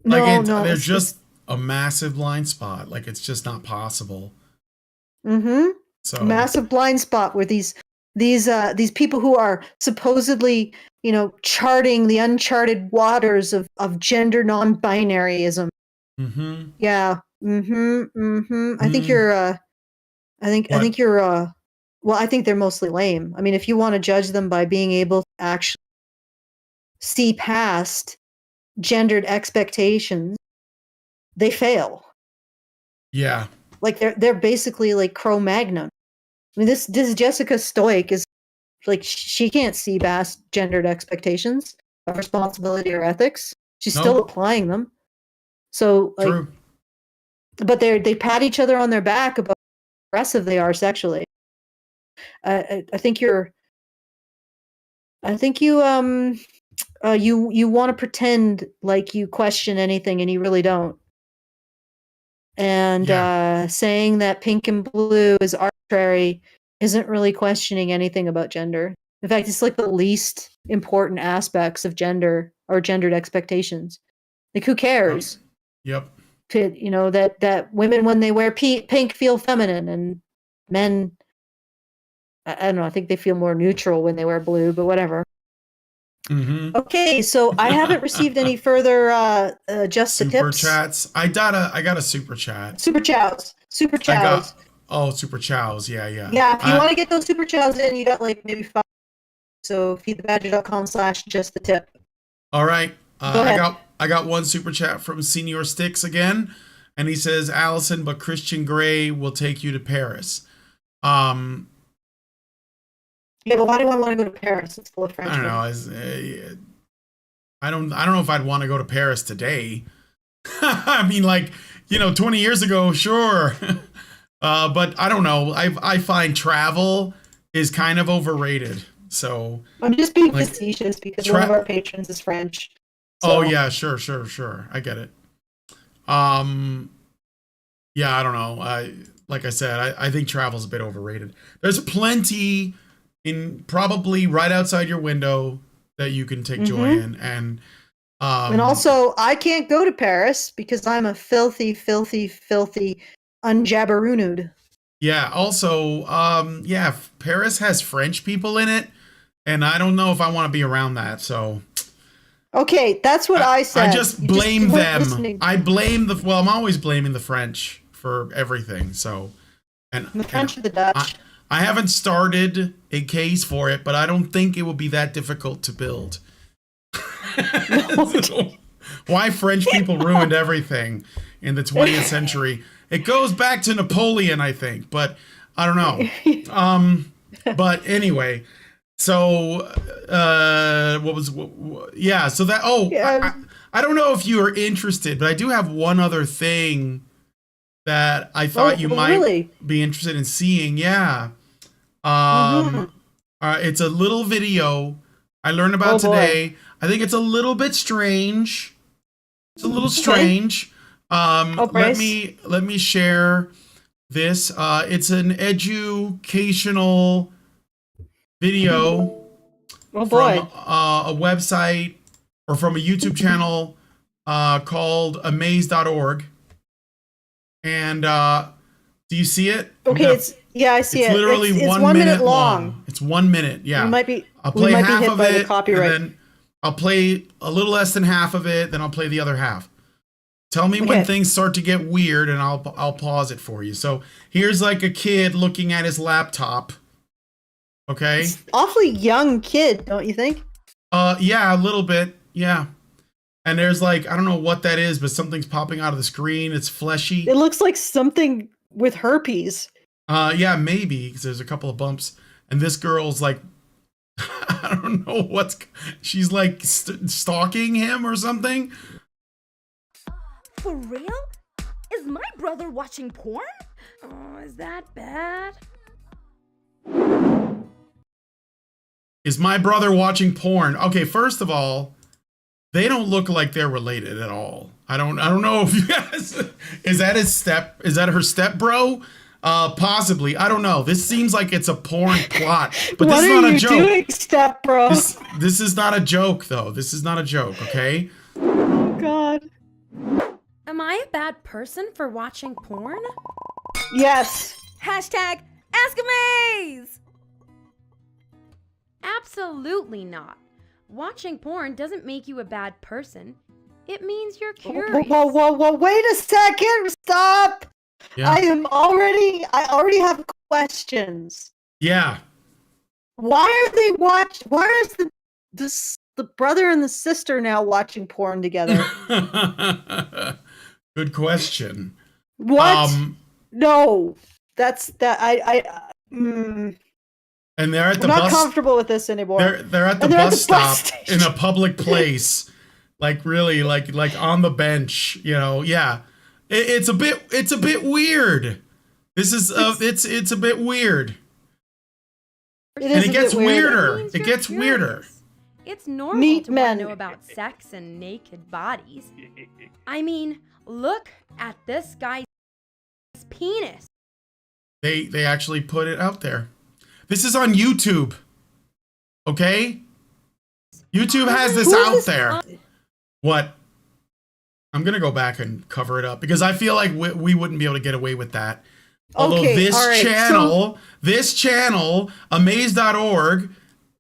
No, There's just a massive blind spot. Like, it's just not possible. Mm-hmm. So Massive blind spot where these people who are supposedly, charting the uncharted waters of gender non-binaryism. Mm-hmm. Yeah. Mm-hmm. Mm-hmm. I think Mm. you're I think you're well, I think they're mostly lame. I mean, if you want to judge them by being able to actually see past gendered expectations, they fail. Yeah. Like they're basically like Cro-Magnon. I mean, this Jessica Stoic is like she can't see past gendered expectations of responsibility or ethics. She's still Nope. applying them. So like, True. but they pat each other on their back about how aggressive they are sexually. I think you're. I think you you want to pretend like you question anything and you really don't. And saying that pink and blue is arbitrary isn't really questioning anything about gender. In fact, it's like the least important aspects of gender or gendered expectations. Like, who cares? Yep. That women, when they wear pink, feel feminine, and men, I don't know, I think they feel more neutral when they wear blue, but whatever. Mm-hmm. Okay, so I haven't received any further just the Super tips. chats. I got a super chat. Super chows. Super chows. Super chows. Yeah. Yeah, if you want to get those super chows in, you got like maybe 5. So feedthebadger.com/just the tip. All right. Go ahead. I got one super chat from Senior Sticks again, and he says, Allison, but Christian Grey will take you to Paris. Yeah, but why do I want to go to Paris? It's full of French. I don't know. I don't know if I'd want to go to Paris today. I mean, 20 years ago, sure. But I don't know. I find travel is kind of overrated. So I'm just being facetious because one of our patrons is French. So. Oh yeah, sure. I get it. Yeah, I don't know. Like I said, I think travel's a bit overrated. There's plenty in probably right outside your window that you can take joy in, and also I can't go to Paris because I'm a filthy unjabberoonud. Yeah. Also, Paris has French people in it, and I don't know if I want to be around that. So. Okay, that's what I said. I just blame them. I'm always blaming the French for everything. So, and the French or the Dutch. I haven't started a case for it, but I don't think it will be that difficult to build. Why French people ruined everything in the 20th century. It goes back to Napoleon, I think, but I don't know. But anyway, so so that I don't know if you are interested, but I do have one other thing that I thought you might be interested in seeing. Yeah. It's a little video I learned about today. I think it's a little bit strange. It's a little strange. Let me share this. It's an educational video from a website or from a YouTube channel called amaze.org. And do you see it? Okay, I see it. It's literally it's 1 minute long. It's 1 minute, yeah. I'll play half of it, and then I'll play a little less than half of it, then I'll play the other half. Tell me when things start to get weird, and I'll pause it for you. So here's like a kid looking at his laptop. Okay. Awfully young kid, don't you think? Yeah, a little bit. Yeah. And there's like, I don't know what that is, but something's popping out of the screen. It's fleshy. It looks like something with herpes. Yeah, maybe, because there's a couple of bumps. And this girl's like, I don't know she's like stalking him or something. For real? Is my brother watching porn? Oh, is that bad? Is my brother watching porn? Okay, first of all, they don't look like they're related at all. I don't know if you guys, is that her step bro? Possibly. I don't know. This seems like it's a porn plot, but this is not a joke. What are you doing, step bro? This is not a joke though. This is not a joke, okay? Oh God. Am I a bad person for watching porn? Yes. Hashtag Askamaze! Absolutely not. Watching porn doesn't make you a bad person. It means you're curious. Whoa, wait a second. Stop. Yeah. I already have questions. Yeah. Why is the brother and the sister now watching porn together? Good question. What? No. That's And they're at the I'm not bus. Comfortable with this anymore. They're at the bus stop in a public place, like really, like on the bench. You know, yeah. It's a bit weird. This is it's a bit weird. And it gets weirder. It gets weirder. It's normal to want to know about sex and naked bodies. I mean, look at this guy's penis. They actually put it out there. This is on YouTube. Okay? YouTube has this out there. What? I'm going to go back and cover it up because I feel like we wouldn't be able to get away with that. Although this channel, amaze.org,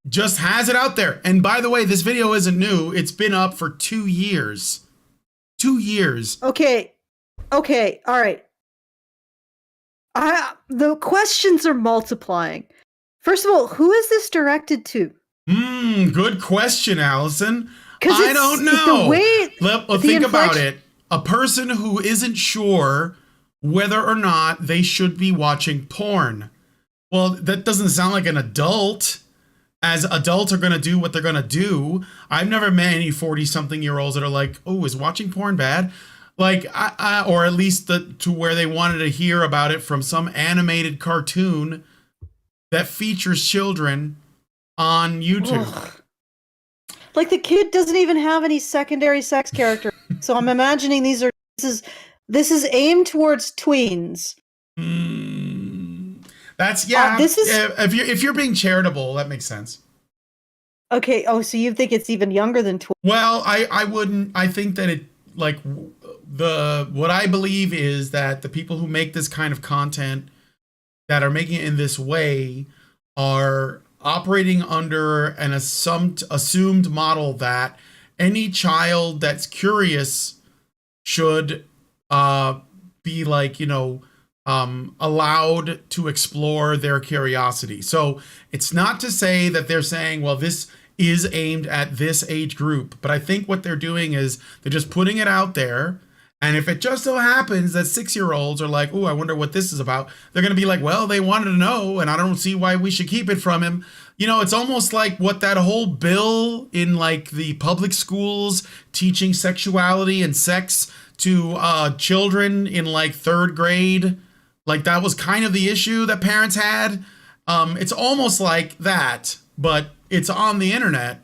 just has it out there. And by the way, this video isn't new. It's been up for 2 years. 2 years. Okay. All right. The questions are multiplying. First of all, who is this directed to? Good question, Allison. I don't know. Think about it. A person who isn't sure whether or not they should be watching porn. Well, that doesn't sound like an adult. As adults are going to do what they're going to do. I've never met any 40-something-year-olds that are like, oh, is watching porn bad? Like, or at least to where they wanted to hear about it from some animated cartoon that features children on YouTube. Ugh. Like the kid doesn't even have any secondary sex character. So I'm imagining this is aimed towards tweens. That's if you're being charitable, that makes sense. Okay. Oh, so you think it's even younger than tweens? Well, I wouldn't. I think that it what I believe is that the people who make this kind of content that are making it in this way are operating under an assumed model that any child that's curious should be allowed to explore their curiosity. So it's not to say that they're saying, well, this is aimed at this age group, but I think what they're doing is they're just putting it out there. And if it just so happens that 6-year-olds are like, oh, I wonder what this is about, they're going to be like, well, they wanted to know, and I don't see why we should keep it from him. You know, it's almost like what that whole bill in like the public schools teaching sexuality and sex to children in like 3rd grade, like that was kind of the issue that parents had. It's almost like that, but it's on the internet.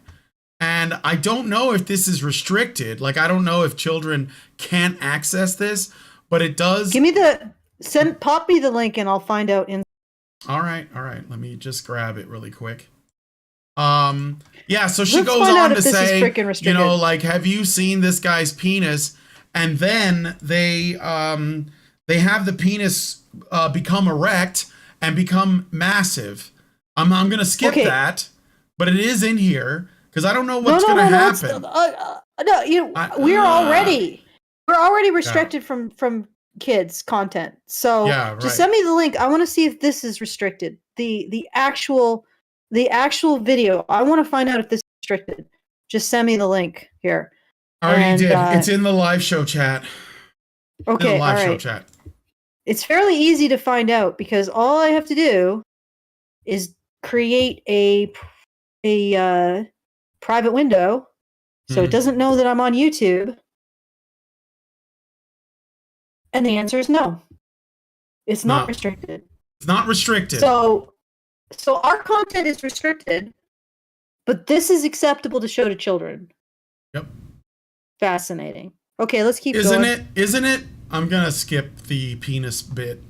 And I don't know if this is restricted. Like, I don't know if children can't access this, but it does. Pop me the link and I'll find out. All right. Let me just grab it really quick. Yeah, so she goes on to say, you know, like, have you seen this guy's penis? And then they have the penis become erect and become massive. I'm going to skip that, but it is in here. Because I don't know what's going to happen. We're already restricted from kids content. So just send me the link. I want to see if this is restricted. The actual the actual video. I want to find out if this is restricted. Just send me the link here. I already did. It's in the live show chat. Okay, in the live all show right. chat. It's fairly easy to find out because all I have to do is create a private window so it doesn't know that I'm on YouTube. And the answer is no. It's not restricted. It's not restricted. So our content is restricted, but this is acceptable to show to children. Yep. Fascinating. Okay, let's keep going. Isn't it? I'm going to skip the penis bit.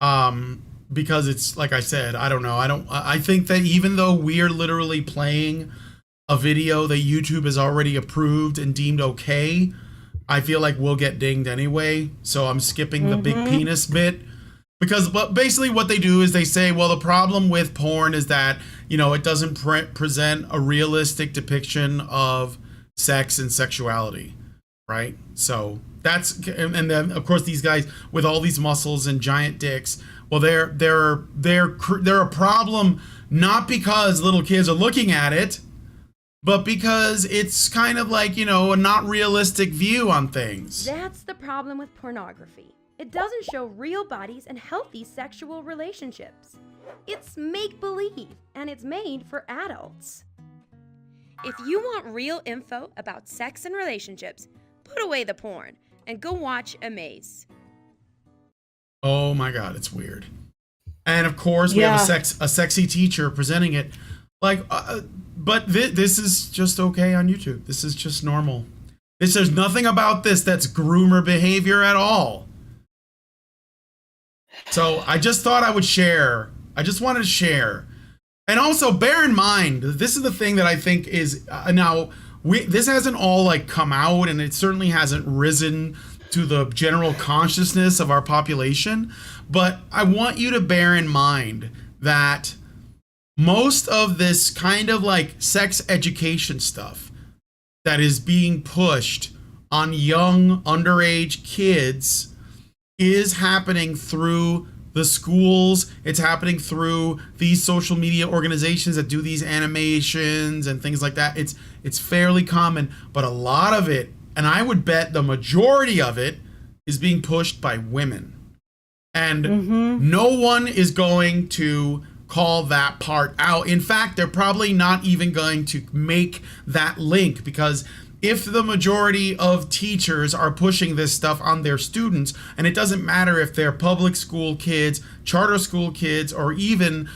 Because it's, like I said, I don't know. I think that even though we're literally playing a video that YouTube has already approved and deemed okay, I feel like we'll get dinged anyway. So I'm skipping the big penis bit. Because basically what they do is they say, well, the problem with porn is that, it doesn't present a realistic depiction of sex and sexuality, right? So that's, and then of course these guys with all these muscles and giant dicks, well, they're a problem not because little kids are looking at it, but because it's kind of like, a not realistic view on things. That's the problem with pornography. It doesn't show real bodies and healthy sexual relationships. It's make-believe, and it's made for adults. If you want real info about sex and relationships, put away the porn and go watch Amaze. Oh my God, it's weird. And of course, we have a sexy teacher presenting it. But this is just okay on YouTube. This is just normal. There's nothing about this that's groomer behavior at all. So I just thought I would share. I just wanted to share. And also bear in mind, this is the thing that I think is, this hasn't all come out, and it certainly hasn't risen to the general consciousness of our population. But I want you to bear in mind that most of this kind of sex education stuff that is being pushed on young underage kids is happening through the schools. It's happening through these social media organizations that do these animations and things like that. It's fairly common, but a lot of it, and I would bet the majority of it, is being pushed by women. And no one is going to call that part out. In fact, they're probably not even going to make that link, because if the majority of teachers are pushing this stuff on their students, and it doesn't matter if they're public school kids, charter school kids, or even,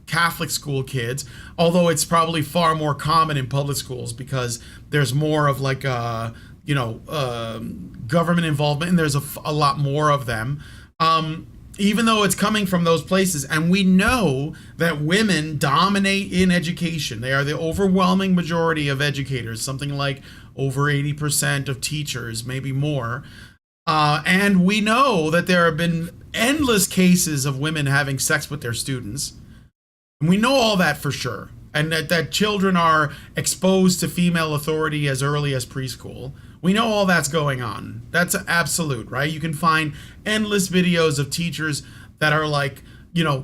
Catholic school kids, although it's probably far more common in public schools because there's more of government involvement, and there's a lot more of them. Even though it's coming from those places, and we know that women dominate in education. They are the overwhelming majority of educators, something like over 80% of teachers, maybe more. And we know that there have been endless cases of women having sex with their students. And we know all that for sure. And that children are exposed to female authority as early as preschool. We know all that's going on. That's absolute, right? You can find endless videos of teachers that are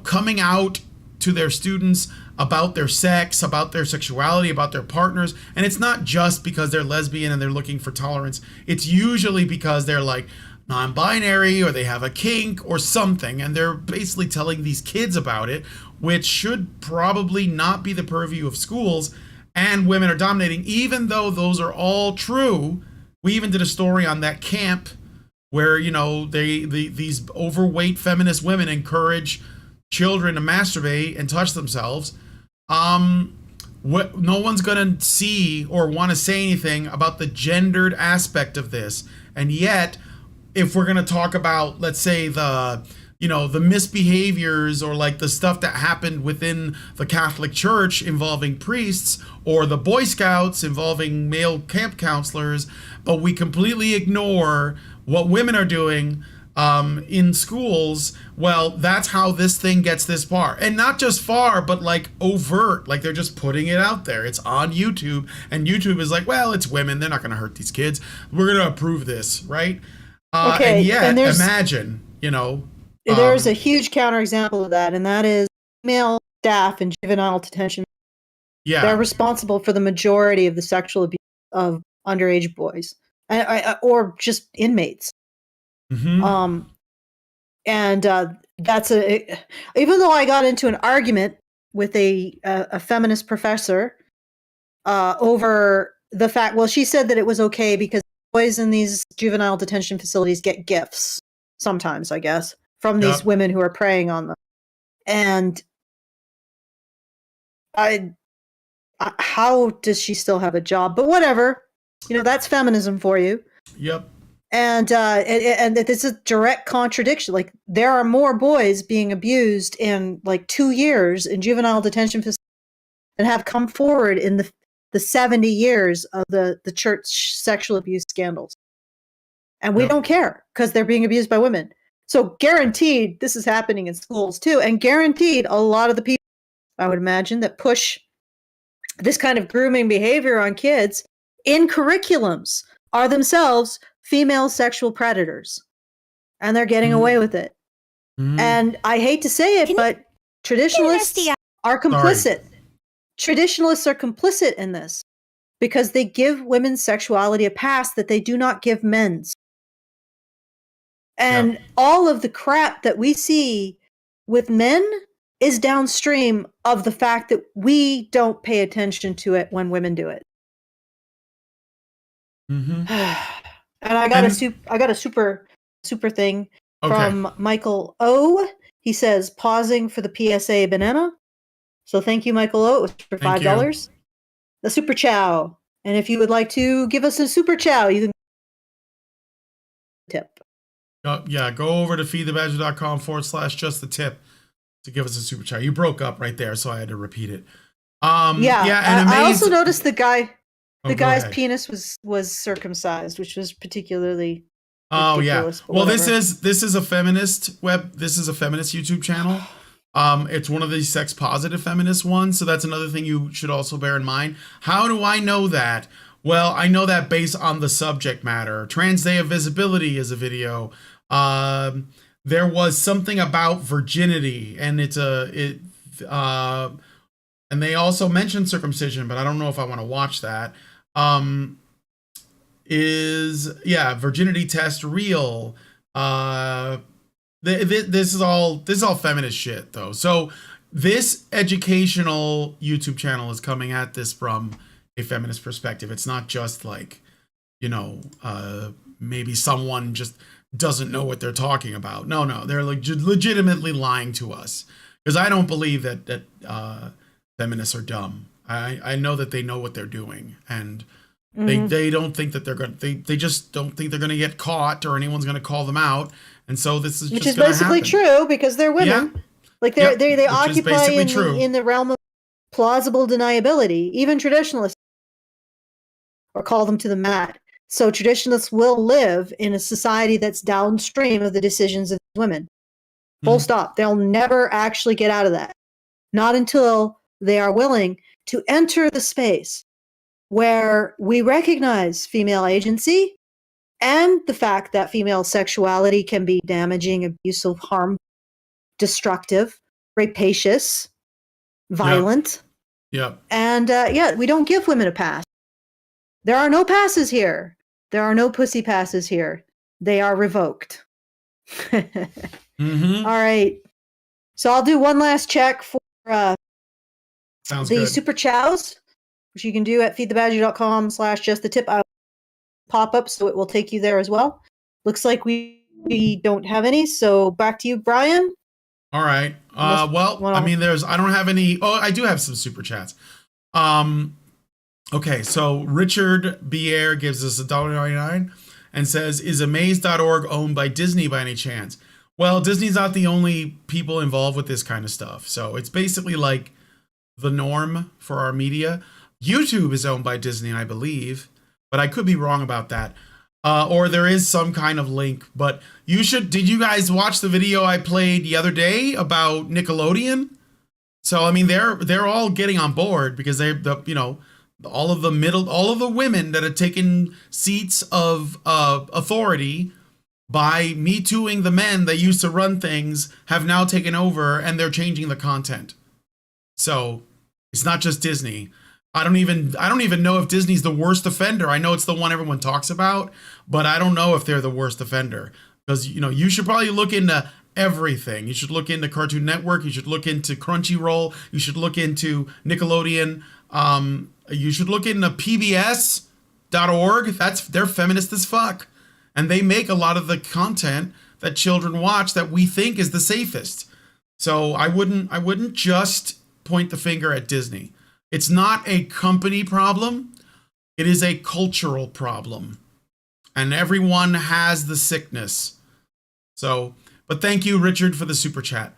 coming out to their students about their sex, about their sexuality, about their partners. And it's not just because they're lesbian and they're looking for tolerance. It's usually because they're non-binary, or they have a kink or something. And they're basically telling these kids about it, which should probably not be the purview of schools. And women are dominating, even though those are all true. We even did a story on that camp where, these overweight feminist women encourage children to masturbate and touch themselves. No one's going to see or want to say anything about the gendered aspect of this. And yet, if we're going to talk about, let's say, the misbehaviors or the stuff that happened within the Catholic Church involving priests, or the Boy Scouts involving male camp counselors, but we completely ignore what women are doing in schools, well, that's how this thing gets this far. And not just far, but overt, they're just putting it out there. It's on YouTube, and YouTube is well, it's women. They're not going to hurt these kids. We're going to approve this, right? Okay, and yet, imagine, there's a huge counterexample of that, and that is female staff in juvenile detention. Yeah. They're responsible for the majority of the sexual abuse of underage boys or just inmates. Mm-hmm. And that's even though I got into an argument with a feminist professor over the fact, well, she said that it was okay because boys in these juvenile detention facilities get gifts sometimes, I guess, from these women who are preying on them. And how does she still have a job? But whatever, that's feminism for you. Yep. And it's a direct contradiction. Like, there are more boys being abused in like 2 years in juvenile detention facilities than have come forward in the 70 years of the church sexual abuse scandals. And we don't care because they're being abused by women. So guaranteed this is happening in schools too. And guaranteed a lot of the people, I would imagine, that push this kind of grooming behavior on kids in curriculums are themselves female sexual predators. And they're getting away with it. And I hate to say it, but traditionalists are complicit. Traditionalists are complicit in this because they give women's sexuality a pass that they do not give men's. And all of the crap that we see with men is downstream of the fact that we don't pay attention to it when women do it. Mm-hmm. And I got a super thing from Michael O. He says, pausing for the PSA banana. So thank you, Michael O. It was for $5. The super chow. And if you would like to give us a super chow, you can tip. Go over to feedthebadger.com/just-the-tip to give us a super chat. You broke up right there, so I had to repeat it. And I also noticed the guy's penis was circumcised, which was particularly ridiculous. Well, this is a feminist YouTube channel. It's one of these sex positive feminist ones, so that's another thing you should also bear in mind. How do I know that? Well, I know that based on the subject matter. Trans Day of Visibility is a video. There was something about virginity, and and they also mentioned circumcision, but I don't know if I want to watch that. Virginity test real? This is all feminist shit though. So this educational YouTube channel is coming at this from a feminist perspective. It's not just like, maybe someone just doesn't know what they're talking about. No, they're legitimately lying to us, because I don't believe that feminists are dumb. I know that they know what they're doing, and they don't think that they just don't think they're gonna get caught or anyone's gonna call them out. And so this is which just is basically true, because they're women. Yeah. Like they occupy in the realm of plausible deniability. Even traditionalists or call them to the mat. So traditionalists will live in a society that's downstream of the decisions of women. Full stop. They'll never actually get out of that. Not until they are willing to enter the space where we recognize female agency and the fact that female sexuality can be damaging, abusive, harmful, destructive, rapacious, violent. Yep. And we don't give women a pass. There are no passes here. There are no pussy passes here. They are revoked. All right. So I'll do one last check for the super chows, which you can do at feedthebadger.com/just-the-tip. I'll pop up, so it will take you there as well. Looks like we don't have any, so back to you, Brian. All right. I don't have any. Oh, I do have some super chats. Okay, so Richard Bier gives us $1.99 and says, is amaze.org owned by Disney by any chance? Well, Disney's not the only people involved with this kind of stuff. So it's basically like the norm for our media. YouTube is owned by Disney, I believe, but I could be wrong about that. Or there is some kind of link, but did you guys watch the video I played the other day about Nickelodeon? So, I mean, they're all getting on board because all of the women that have taken seats of authority by Me Tooing the men that used to run things have now taken over, and they're changing the content. So it's not just Disney. I don't even know if Disney's the worst offender. I know it's the one everyone talks about, but I don't know if they're the worst offender, because you should probably look into everything. You should look into Cartoon Network. You should look into Crunchyroll. You should look into Nickelodeon. You should look into PBS.org. They're feminist as fuck, and they make a lot of the content that children watch that we think is the safest. So I wouldn't just point the finger at Disney. It's not a company problem. It is a cultural problem. And everyone has the sickness. So, but thank you, Richard, for the super chat.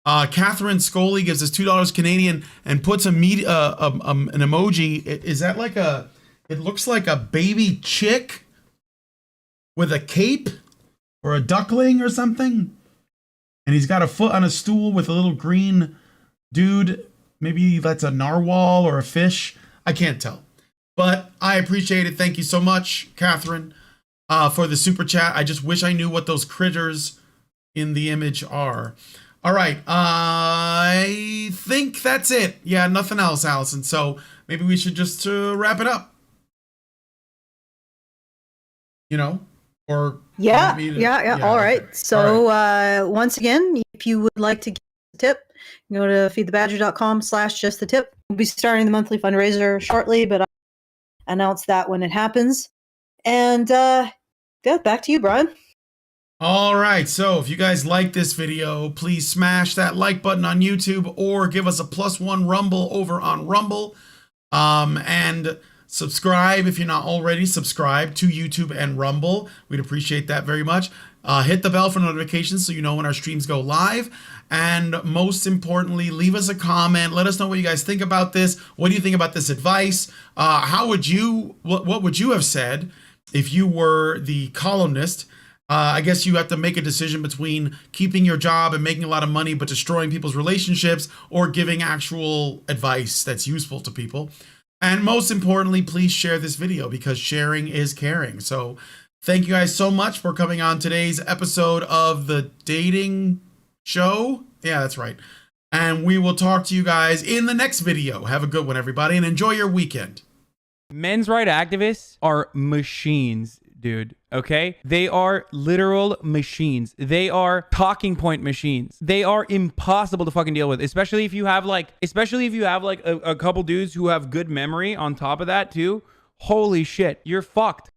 Catherine Scully gives us $2 Canadian and puts an emoji. Is that like it looks like a baby chick with a cape or a duckling or something. And he's got a foot on a stool with a little green dude. Maybe that's a narwhal or a fish. I can't tell. But I appreciate it. Thank you so much, Catherine, for the super chat. I just wish I knew what those critters in the image are. All right. I think that's it. Yeah, nothing else, Allison. So maybe we should just wrap it up. Or yeah. All right. Okay. So All right. Once again, if you would like to get a tip, go to feedthebadger.com/justthetip. We'll be starting the monthly fundraiser shortly, but I'll announce that when it happens. And yeah, back to you, Brian. All right. So if you guys like this video, please smash that like button on YouTube or give us a +1 Rumble over on Rumble. And subscribe if you're not already subscribed to YouTube and Rumble. We'd appreciate that very much. Hit the bell for notifications so you know when our streams go live. And most importantly, leave us a comment. Let us know what you guys think about this. What do you think about this advice? What would you have said if you were the columnist? I guess you have to make a decision between keeping your job and making a lot of money but destroying people's relationships, or giving actual advice that's useful to people. And most importantly, please share this video, because sharing is caring. So thank you guys so much for coming on today's episode of the dating show. Yeah, that's right. And we will talk to you guys in the next video. Have a good one, everybody, and enjoy your weekend. Men's rights activists are machines, dude. Okay? They are literal machines. They are talking point machines. They are impossible to fucking deal with, especially if you have like a couple dudes who have good memory on top of that too. Holy shit, you're fucked.